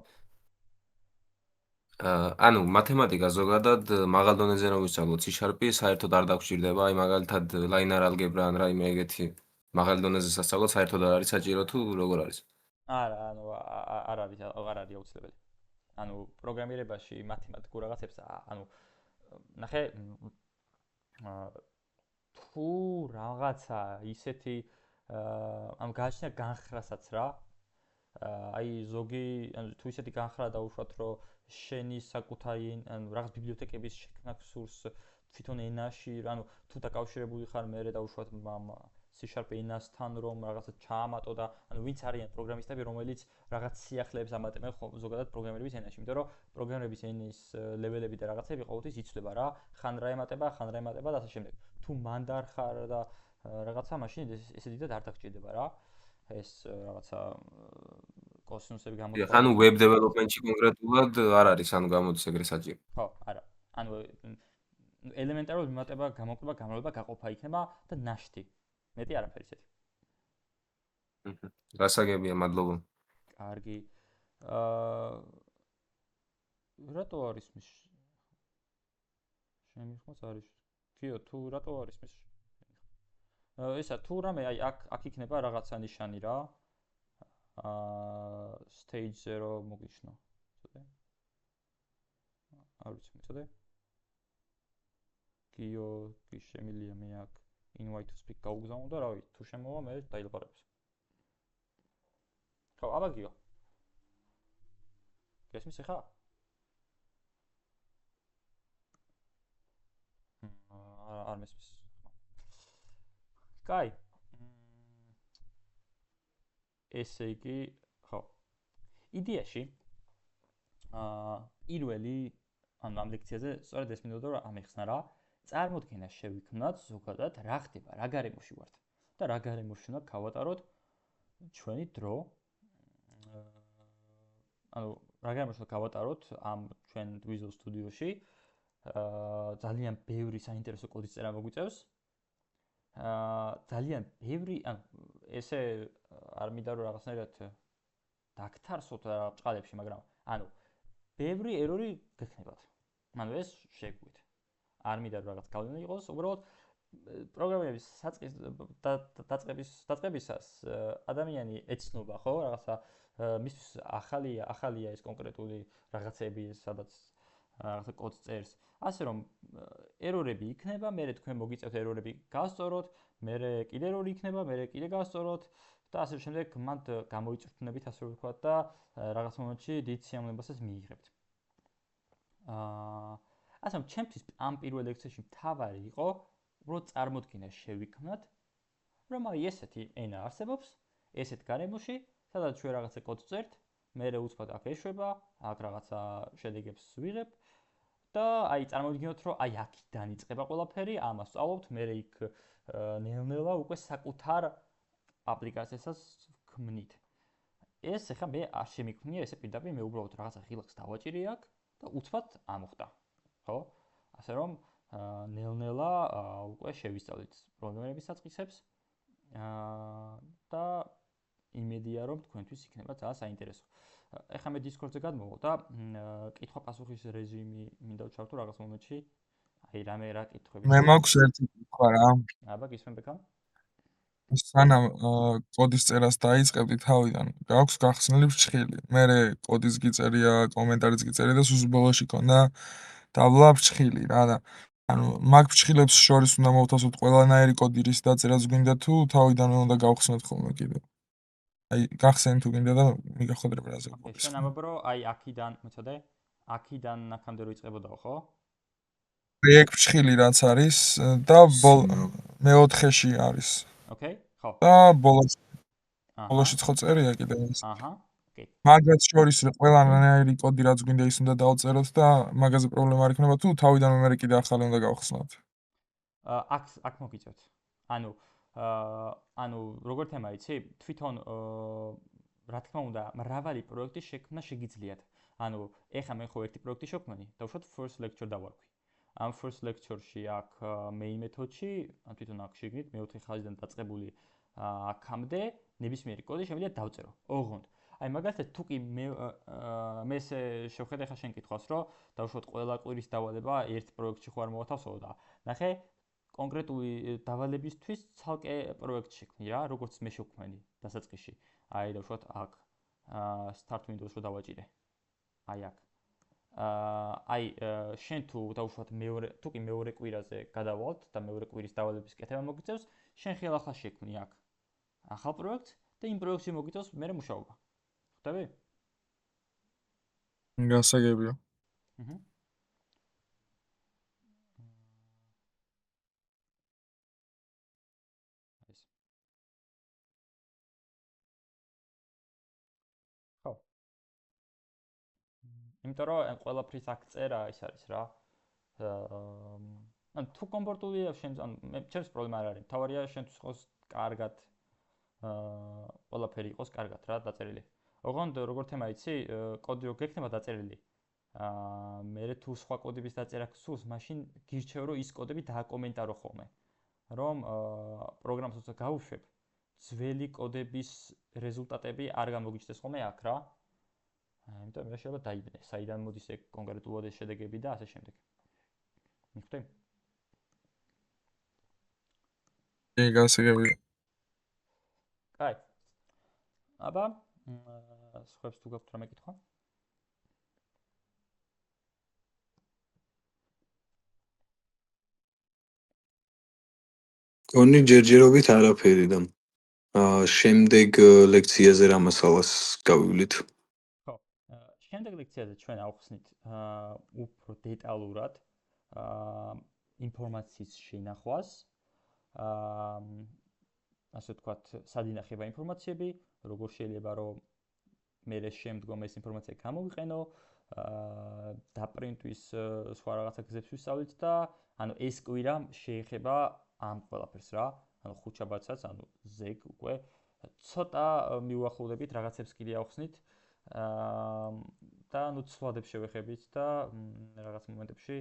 ანუ მათემატიკა ზოგადად მაღალ დონეზე რომ ვისწავლოთ C# საერთოდ არ დაგვჭირდება, აი მაგალითად linear algebra ან რაიმე ეგეთი მაღალ დონეზე სასწავლოთ საერთოდ არ არის საჭირო თუ როგორ არის? არა, ანუ არ არის აუცილებელი. ანუ პროგრამირებაში მათემატიკურ რაღაცებს, ანუ ნახე თუ რაღაცა ისეთი ამ გააჩნია განხრასაც რა. აი ზოგი, ანუ თუ ისეთი განხრა დაუშვათ, რომ შენი საკუთარი ანუ რაღაც ბიბლიოთეკების შექმნა გსურს თვითონ ენაში, ანუ თუ დაკავშირებული ხარ მე დაუშვათ C# ენასთან რომ რაღაცა ჩაამატო და ანუ ვინც არიან პროგრამისტები, რომელიც რაღაც სიახლეებს ამატებენ ზოგადად პროგრამირების ენაში, იმიტომ რომ პროგრამირების ენის ლეველები და რაღაცები ყოველთვის იცვლება რა, ხან რა ემატება და ასე შემდეგ. თუ მანდარ ხარ და რაღაცა, მაშინ ესე დიდად არ დაგჭირდება რა. ეს რაღაცა კოსინუსები გამოდის. ანუ web development-ში კონკრეტულად არ არის, ანუ გამოდის ეგრე საჭირო. ხო, არა. ანუ ელემენტარული მიმატება, გამოკლება, გამრავლება, გაყოფა იქნება და ნაშთი. მეტი არაფერი ისეთი. გასაგებია, მადლობა. კარგი. რატო არ ისმის? შემიხმოს არის. კიო, თუ რატო არ ისმის? ესა თუ რამე აი აქ იქნება რაღაცა ნიშანი რა. stage 0 მოგიშნო. ცოტა. არ ვიცი, ცოტა. კიო, კი შემილია მე აქ invite to speak გაუგზავნო და რავი, თუ შემოვა მე დაილაპარაკებს. ხო, აბა გიო. გესმის ხა? არ მესმის. კაი. ესე იგი, ხო. იდეაში პირველი ანუ ამ ლექციაზე სწორედ ეს მინდოდა რომ ამეხსნა რა. წარმოდგენა შევიქმნათ ზოგადად რა ხდება, რა გარემოში ვართ და რა გარემოში უნდა გავატაროთ ჩვენი დრო. ანუ რა გარემოში უნდა გავატაროთ ამ ჩვენ Visual Studio-ში. ძალიან ბევრი საინტერესო კოდის წერა მოგვიწევს. ძალიან ბევრი, ანუ ესე არ მინდა რომ რაღაცნაირად დაგთარსოთ რა ბჭყალებში, მაგრამ ანუ ბევრი ერორი გექნებათ. ანუ ეს შეგვით. არ მინდა რომ რაღაც გავლენა იყოს, უბრალოდ პროგრამების დაწყებისას ადამიანი ეცნობა, ხო, რაღაცა მისთვის ახალია ეს კონკრეტული რაღაცები, სადაც რაღაცა კოდს წერს. ასე რომ ერორები იქნება, მე თქვენ მოგიწევთ ერორები გასწოროთ, მე კიდე ერორი იქნება, მე კიდე გასწოროთ და ასე შემდეგ მანდ გამოიწვრთნებით, ასე რომ ვთქვათ და რაღაც მომენტში დიდ სიამოვნებასაც მიიღებთ. ასე რომ ჩემთვის ამ პირველ ლექციაში მთავარი იყო უბრალოდ წარმოდგენა შევიქმნათ, რომ აი ესეთი ენა არსებობს, ესეთ გარემოში, სადაც ჩვენ რაღაცა კოდს წერთ, მე უცბად აქ ეშვება, აქ რაღაცა შედეგებს ვიღებ და აი წარმოვიდგინოთ, რომ აი აქიდან იწყება ყველაფერი, ამას სწავლობთ, მე იქ ნელ-ნელა უკვე საკუთარ აპლიკაციასაც ვქმნით. ეს ახლა მე არ შემიქმნია ესე პირდაპირ, მე უბრალოდ რაღაცა ღილაკს დავაჭირი აქ და უცბად ამოხდა. ხო? ასე რომ ნელ-ნელა უკვე შევისწავლით პროგრამირების საწყისებს და იმედია რომ თქვენთვის იქნება ძალიან საინტერესო. ეხლა მე Discord-ზე გადმოვალ და კითხვა-პასუხის რეჟიმი მინდა ვჩავთო რაღაც მომენტში. აი რა კითხვები. მე მაქვს ერთი კითხვა რა. აბა გისმენ ბექა? სანამ კოდის წერას დაიწყებდი თავიდან, გაქვს გახსნილი ფრჩხილი. მერე კოდის გიწერია, კომენტარიც გიწერია და სულ ბოლოში ქონდა დაბლა ფრჩხილი რა და ანუ მაგ ფრჩხილებს შორის უნდა მოვთავსოთ ყველანაირი კოდი რის დაწერაც გვინდა თუ თავიდანვე უნდა გავხსნათ ხოლმე კიდე. აი გახსენე თუ გინდა და მიგახოდრებ რაზე გვყავს. შენ ამბობ რომ აი აქიდან, მოწოდე? აქიდან აქამდე რო იწყებოდაო, ხო? ეგ ფრჩხილი რაც არის და მე-4-ში არის. ოკეი, ხო. და ბოლოში ხო წერია კიდე ის. აჰა, ოკეი. მაგაც შორის ყველანაირი კოდი რაც გვინდა ის უნდა დავწეროთ და მაგაზე პრობლემა არ იქნება თუ თავიდანვე მე კიდე ახალი უნდა გავხსნათ. აქ მოგიწევთ. ანუ როგორ თემა იცი? თვითონ რა თქმა უნდა, მრავალი პროექტი შექმნა შეგიძლიათ. ანუ ეხლა მე ხო ერთი პროექტი შევქმნი, დავუშვათ first lecture დავარქვი. ამ first lecture-ში აქ main method-ში, ან თვითონ აქ შეგნით მე-4 ხაზიდან დაწყებული აქამდე ნებისმიერი კოდი შემიძლია დავწერო. ოღონდ აი მაგალითად თუ კი მე შევხედე ხა შენ კითხვას, რომ დავუშვათ ყველა კვირის დავალება ერთ პროექტში ხო არ მოვათავსო და ნახე კონკრეტული დავალებისთვის ცალკე პროექტ შექმნი რა, როგორც მე შევქმნი დასაწყისში. აი დავუშვათ აქ start windows-ს დავაჭირე. აი აქ. აი შენ თუ დავუშვათ თუ კი მეორე კვირაზე გადავალთ და მეორე კვირის დავალების კეთება მოგიწევს, შენ ხელახლა ახლა შექმნი აქ ახალ პროექტს და იმ პროექტში მოგიწევს მერე მუშაობა. ხვდები? გასაგებია. აჰა. ხო. იმიტომ რომ ყველაფრის აქ წერა ის არის რა. ანუ თუ კომფორტულია შენ, ანუ ჩემს პრობლემა არ არის. თავარია შენთვის იყოს კარგად ყველაფერი იყოს კარგად რა დაწერილი. ოღონდ როგორ თემა იცი, კოდი რო გექნება დაწერილი. მე თუ სხვა კოდების დაწერა გსურს, მაშინ გირჩევ რომ ის კოდები დააკომენტარო ხოლმე. რომ პროგრამას როცა გავუშვებ, ძველი კოდების რეზულტატები არ გამოგიჩნდეს ხოლმე აქ რა. იმიტომ მე შეიძლება დაიბნე, საიდან მოდის ეგ კონკრეტულად ეს შედეგები და ასე შემდეგ. მიხვდი? კი, გასაგებია. კაი. აბა, სხვებს თუ გაქვთ რამე კითხვა? გონი ჯერჯერობით არაფერი და შემდეგ ლექციაზე რა მასალას გავივლით? ხო. შემდეგ ლექციაზე ჩვენ ავხსნით უფრო დეტალურად ინფორმაციის შენახვას, ასე ვთქვათ, სად ინახება ინფორმაციები, როგორ შეიძლება რომ მე შემდგომ ეს ინფორმაცია გამოვიყენო, დაპრინტვის სხვა რაღაცა გზებს ვისწავლით და ანუ ეს კვირა შეეხება ამ ყველაფერს რა, ანუ ხუთშაბათსაც, ანუ ზეგ უკვე ცოტა მივუახლოვდებით, რაღაცებს კიდე ავხსნით და ანუ ცვლადებს შევეხებით და რაღაც მომენტებში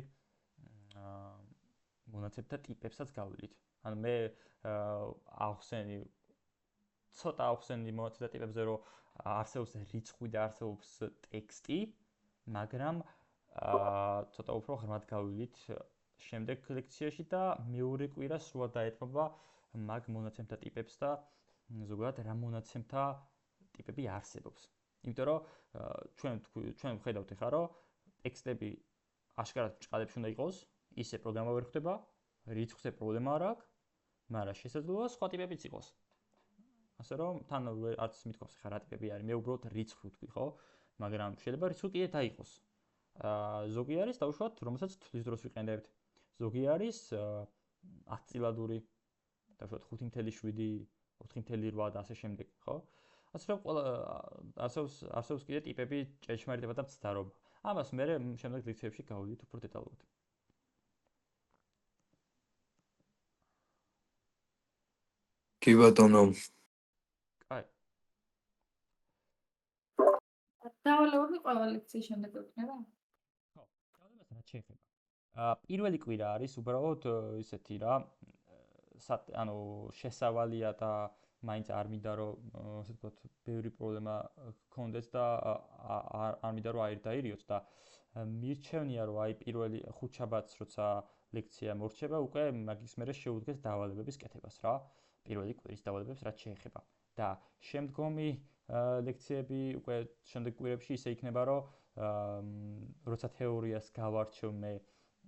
მონაცემთა ტიპებსაც გავვლით. ანუ მე ცოტა ავხსენი მონაცემთა ტიპებზე, რომ არსებობს რიცხვი და არსებობს ტექსტი, მაგრამ ცოტა უფრო ღრმად გავვლით შემდეგ ლექციაში და მეორე კვირა სრულად დაეთმობა მაგ მონაცემთა ტიპებს და ზოგადად რა მონაცემთა ტიპები არსებობს. იმიტომ რომ ჩვენ ვხედავთ ეხლა რომ ტექსტები აშკარად ბრჭყალებში უნდა იყოს, ისე პროგრამა ვერ ხდება, რიცხვზე პრობლემა არ აქვს, მაგრამ შესაძლოა სხვა ტიპებიც იყოს. ასე რომ თან არც მithქვავს ეხლა რა ტიპები არის, მე უბრალოდ რიცხვი ვთქვი, ხო? მაგრამ შეიძლება რიცხვი კიდე დაიყოს. ზოგი არის დაუშვათ, რომელსაც თვლის დროს ვიყენებთ. ზოგი არის 10 წილადური, დაუშვათ 5.7, 4.8 და ასე შემდეგ, ხო? ასე რომ არსებობს კიდე ტიპები ჭეშმარიტება და მცდარობა. ამას მე შემდეგ ლექციებში გავვლით უფრო დეტალურად. კი ბატონო. კაი. დავალებები ყველა ლექციის შემდეგ გვექნება? ხო, დავალებას რაც შეეხება. პირველი კვირა არის უბრალოდ ისეთი რა, ანუ შესავალია და მაინც არ მინდა რომ ასე ვთქვათ, ბევრი პრობლემა გქონდეს და არ მინდა რომ აირდაირიოთ და მირჩევნია რომ აი პირველი ხუთშაბათს როცა ლექცია მორჩება, უკვე მაგის მერე შეუდგეს დავალებების კეთებას რა. პირველი კვირის დავალებებს რაც შეეხება. და შემდგომი ლექციები უკვე შემდეგ კვირებში ისე იქნება რომ როცა თეორიას გავარჩევ მე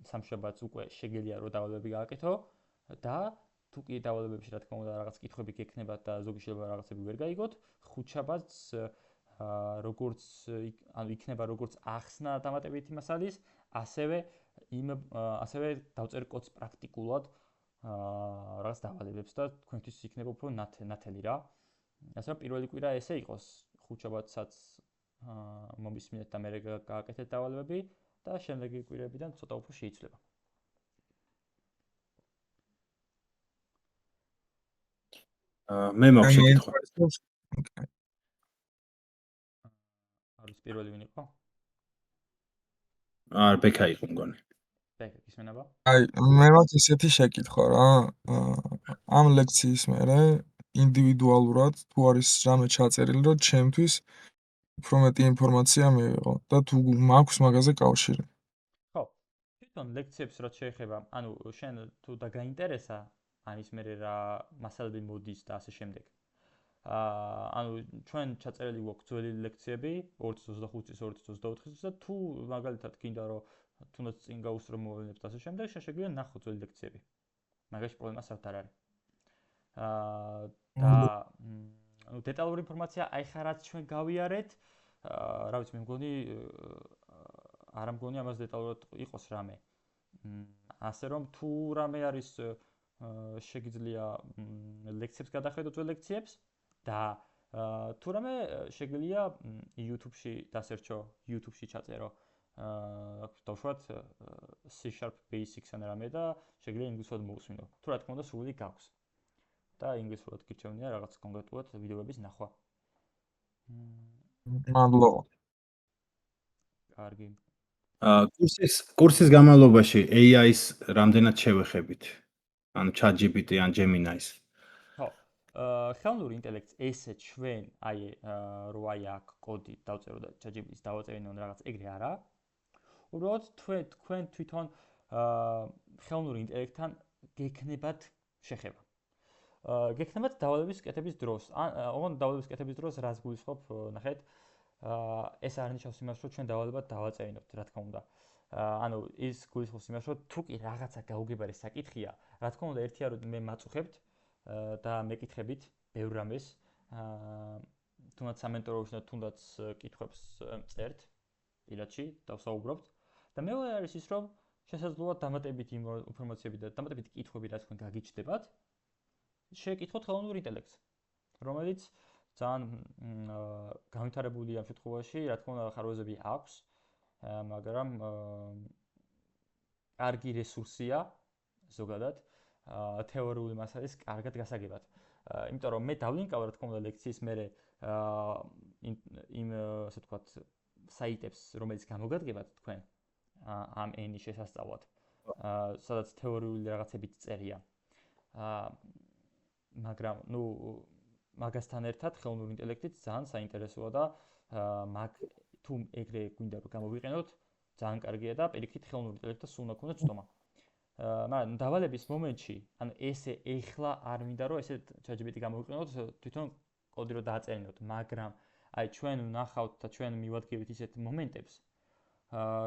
სამშაბათს უკვე შეგელია რომ დავალებები გააკეთო და თუ კი დავალებებში რა თქმა უნდა რაღაც კითხვები გექნებათ და ზოგი შეიძლება რაღაცები ვერ გაიგოთ, ხუთშაბათს როგორც ანუ იქნება როგორც ახსნა დამატებითი მასალის, ასევე დავწერ კოდს პრაქტიკულად რაღაც დავალებებს და თქვენთვის იქნება უფრო ნათელი რა. ასე რომ პირველი კვირა ესე იყოს, ხუთშაბათსაც მომისმინეთ და მე გააკეთეთ დავალებები და შემდეგი კვირებიდან ცოტა უფრო შეიცვლება. მე მაქვს შეკითხვა. არის პირველი ვინ იყო? ბექა იყო მგონი. ბექა გისმენება? აი, მე მაქვს ესეთი შეკითხვა რა. ამ ლექციის მერე ინდივიდუალურად თუ არის რამე ჩაწერილი, რომ ჩემთვის უფრო მეტი ინფორმაცია მივიღო და თუ მაქვს მაგაზე კავშირი. ხო. თვითონ ლექციებს რაც შეეხება, ანუ შენ თუ დაგაინტერესა ამის მერე რა მასალები მოდის და ასე შემდეგ. ანუ ჩვენ ჩაწერილი გვაქვს ძველი ლექციები 2025 წლის, 2024 წლის და თუ მაგალითად გინდა რომ თუნდაც წინ გაუსწრო მოვლენებს და ასე შემდეგ, შეგვიძლია ნახო ძველი ლექციები. მაგაში პრობლემა საერთოდ არ არის. და ანუ დეტალური ინფორმაცია აი ხა რაც ჩვენ გავიარეთ, რა ვიცი, მე მგონი არ მგონი ამას დეტალურად იყოს რამე. ასე რომ თუ რამე არის შეგიძლია ლექციებს გადახედო ძველ ლექციებს და თუ რამე შეგიძლია YouTube-ში დასერჩო, YouTube-ში ჩაწერო დავშვათ C# Basics ან რამე და შეგიძლია ინგლისურად მოусმინო. თუ რა თქმა უნდა სრული გაქვს. და ინგლისურად გირჩევნია რაღაც კონკრეტულად ვიდეოების ნახვა. მადლობა. კარგი. კურსის განმავლობაში AI-ს რამდენად შევეხებით? ანუ ChatGPT ან Gemini-ს? ხო. ხელოვნური ინტელექტს ესე ჩვენ რო აქ კოდი დავწერო და ChatGPT-ს დავაწერინო რაღაც ეგრე არა. უბრალოდ თქვენ თვითონ ხელოვნური ინტელექტთან გექნებათ შეხება. გექნებათ დავალების კეთების დროს. ოღონდ დავალების კეთების დროს რას გულისხმობ, ნახეთ. ეს არ ნიშნავს იმას, რომ ჩვენ დავალებად დავაწერინოთ, რა თქმა უნდა. ანუ ის გულისხმობს იმას, რომ თუ კი რაღაცა გაუგებარი საკითხია, რა თქმა უნდა, ერთია რომ მე მაწუხებთ და მეკითხებით ბევრ რამეს, თუნდაც სამენტოროებში და თუნდაც კითხვებს წერთ პირადში, დავსაუბრობთ. და მეორე არის ის, რომ შესაძლოა დამატებით ინფორმაციები და დამატებით კითხვები, რაც თქვენ გაგიჩნდებათ, შეეკითხოთ ხელოვნურ ინტელექტს, რომელიც ძალიან განვითარებული ამ შემთხვევაში, რა თქმა უნდა, ხარვეზები აქვს, მაგრამ კარგი რესურსია ზოგადად თეორიული მასალის კარგად გასაგებად. იმიტომ რომ მე დავლინკავ, რა თქმა უნდა, ლექციის მერე იმ ასე ვთქვათ, საიტებს, რომელიც გამოგადგებათ თქვენ ამ ენის შესასწავლად, სადაც თეორიული რაღაცებით წერია. მაგრამ, მაგასთან ერთად ხელოვნური ინტელექტიც ძალიან საინტერესოა და თუ ეგრე გვინდა რომ გამოვიყენოთ, ძალიან კარგია და პირიქით ხელოვნური ინტელექტს სულ უნდა ქონდეს ცდომა. მაგრამ დავალების მომენტში, ანუ ესე ეხლა არ მინდა რომ ესე ChatGPT გამოვიყენოთ, თვითონ კოდი რო დააწერინოთ, მაგრამ აი ჩვენ ვნახავთ და ჩვენ მივადგებით ისეთ მომენტებს,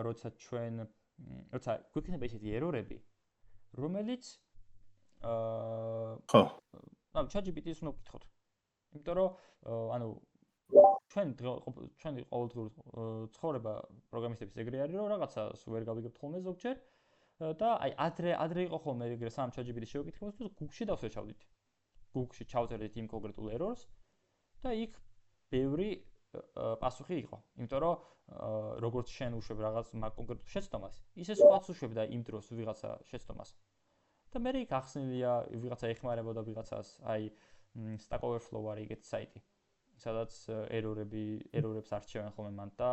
როცა გვექნება ისეთი ერორები, რომელიც ხო. ანუ ChatGPT-ს უნდა ვკითხოთ. იმიტომ რომ ანუ ჩვენ ყოველდღიურ ცხოვრება პროგრამისტების ეგრე არის, რომ რაღაცას ვერ გავიგებთ ხოლმე ზოგჯერ და აი ადრე იყო ხოლმე ეგრე სამ ChatGPT-ს შევეკითხებთ და Google-ში დავსერჩავდით. Google-ში ჩავწერდით იმ კონკრეტულ errors და იქ ბევრი პასუხი იყო. იმიტომ რომ როგორც შენ უშვებ რაღაც კონკრეტულ შეცდომას, ისე სხვაც უშვებდა იმ დროს ვიღაცა შეცდომას. და მე იქ ახსნილია ვიღაცა ეხმარებოდა ვიღაცას, აი Stack Overflow არის ეგეთი საიტი, სადაც ერორებს არჩევენ ხოლმე მან და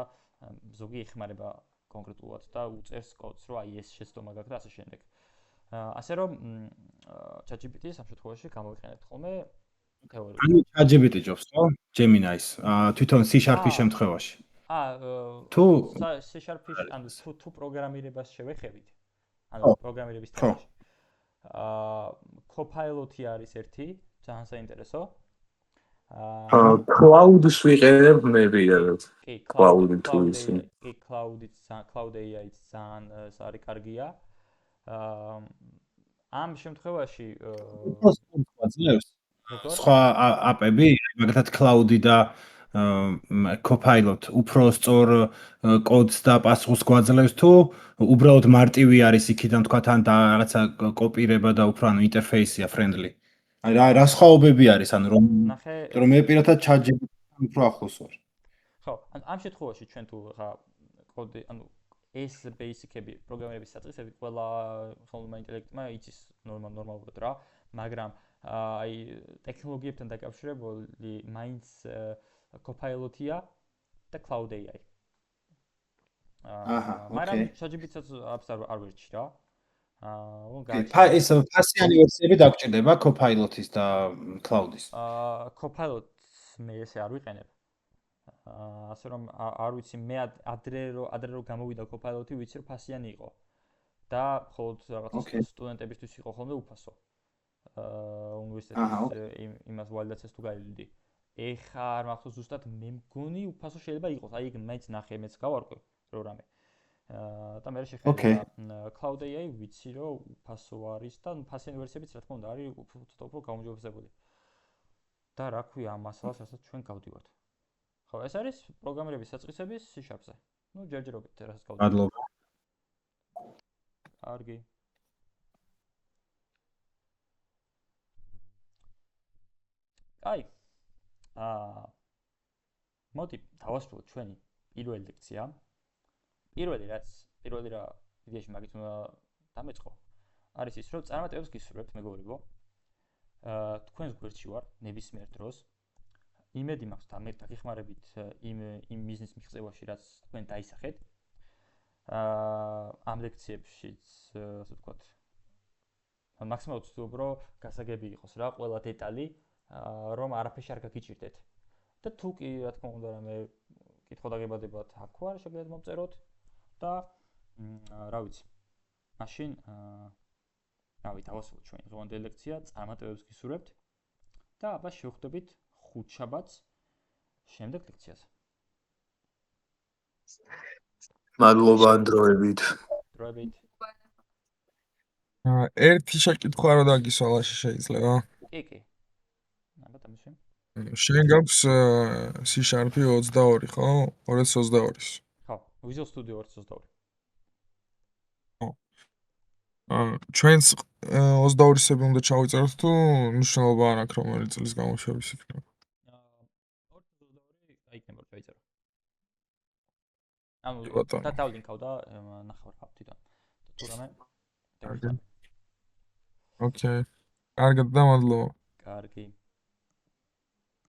ზოგი ეხმარება კონკრეტულად და უწერს კოდს, რომ აი ეს შეცდომა გაქვს და ასე შემდეგ. ასე რომ ChatGPT-ს ამ შემთხვევაში გამოვიყენებთ ხოლმე თეორიულად. ანუ ChatGPT ჯობს, ხო? Gemini-ს, თვითონ C#-ის შემთხვევაში. თუ C#-ის, ანუ თუ პროგრამირებას შევეხებით, ანუ პროგრამირების თემაში. Copilot-ი არის ერთი, ძალიან საინტერესო. Cloud-ს ვიყენებ მე პირადად. Cloud-ი Cloud AI-იც ძალიან არის კარგია. ამ შემთხვევაში სხვა აპები, მაგალითად Cloud-ი და Copilot უფრო სწორ კოდს და პასუხს გვაძლევს თუ უბრალოდ მარტივი არის იქიდან თქვა თან და რაღაცა კოპირება და უფრო ანუ ინტერფეისია friendly. აი რა სხვაობები არის ანუ რომ მე პირადად ChatGPT-თან უფრო ახლოს ვარ. ხო, ამ შემთხვევაში ჩვენ თუ ხა კოდი, ანუ ეს ბეისიკები, პროგრამირების საწყისები ყველა ხელოვნურმა ინტელექტმა იცის ნორმალურად რა, მაგრამ აი ტექნოლოგიებთან დაკავშირებული მაინც Copilot-ია და Cloud AI. მაგრამ ChatGPT-ს არ ვერჩი რა. ეს ფასიანი ვერსიები დაგჭირდება Copilot-ის და Cloud-ის. Copilot-ს მე ესე არ ვიყენებ. ასე რომ არ ვიცი მე ადრე რომ გამოვიდა Copilot-ი, ვიცი რომ ფასიანი იყო. და მხოლოდ რაღაც სტუდენტებისთვის იყო ხოლმე უფასო. უნივერსიტეტის იმას ვალიდაციას თუ გაივლიდი. ეხა არ მახსოვს ზუსტად, მე მგონი უფასო შეიძლება იყოს. აი ეგ მეც ნახე, მეც გავარკვევ რო რამე. და მე შეხედა Cloud AI ვიცი რომ უფასო არის და ფასიანი ვერსიებიც რა თქმა უნდა არის უფრო გაუმჯობესებული. და რა ქვია ამ მასალას, რასაც ჩვენ გავდივართ. ხო, ეს არის პროგრამირების საწყისების C#-ზე. ჯერჯერობით რასაც გავდივართ. მადლობა. კარგი. აი. მოდი დავასრულოთ ჩვენი პირველი ლექცია. პირველი რა იდეაში მაგით უნდა დამეწყო, არის ის, რომ წარმატებას გისურვებთ, მეგობრებო. თქვენს გვერდში ვარ ნებისმიერ დროს. იმედი მაქვს დაგეხმარებით იმ ბიზნეს მიღწევაში, რაც თქვენ დაისახეთ. ამ ლექციებშიც, ასე ვთქვათ, მაქსიმალურად ვცდილობ, რომ გასაგები იყოს რა, ყველა დეტალი, რომ არაფერში არ გაგიჭირდეთ. და თუ კი რა თქმა უნდა რამე კითხვა-დაგებადებათ აქ ვარ, შეგიძლიათ მომწეროთ და რა ვიცი. მაშინ რავი, დავასრულოთ ჩვენი დღევანდელი ლექცია, წარმატებებს გისურვებთ და აბა შევხვდებით ხუთშაბათს შემდეგ ლექციაზე. მადლობა დროებით. დროებით. ერთი შეკითხვა რა დაგისვალაში შეიძლება? კი. აბა დამისვი. შენ გაქვს C# 22, ხო? 2022-ის. ხო, Visual Studio 2022. ჩვენს 22-ისები უნდა ჩავიწეროთ თუ მნიშვნელობა არ აქვს რომელი წლის გამოშვების იქნება? 2022 აიქნება რომ ჩაიწერო. ანუ ბატონო. და დავლინკავ და ნახავ რა თვითონ. თუ რამე ოკეი. კარგად და მადლობა. კარგი.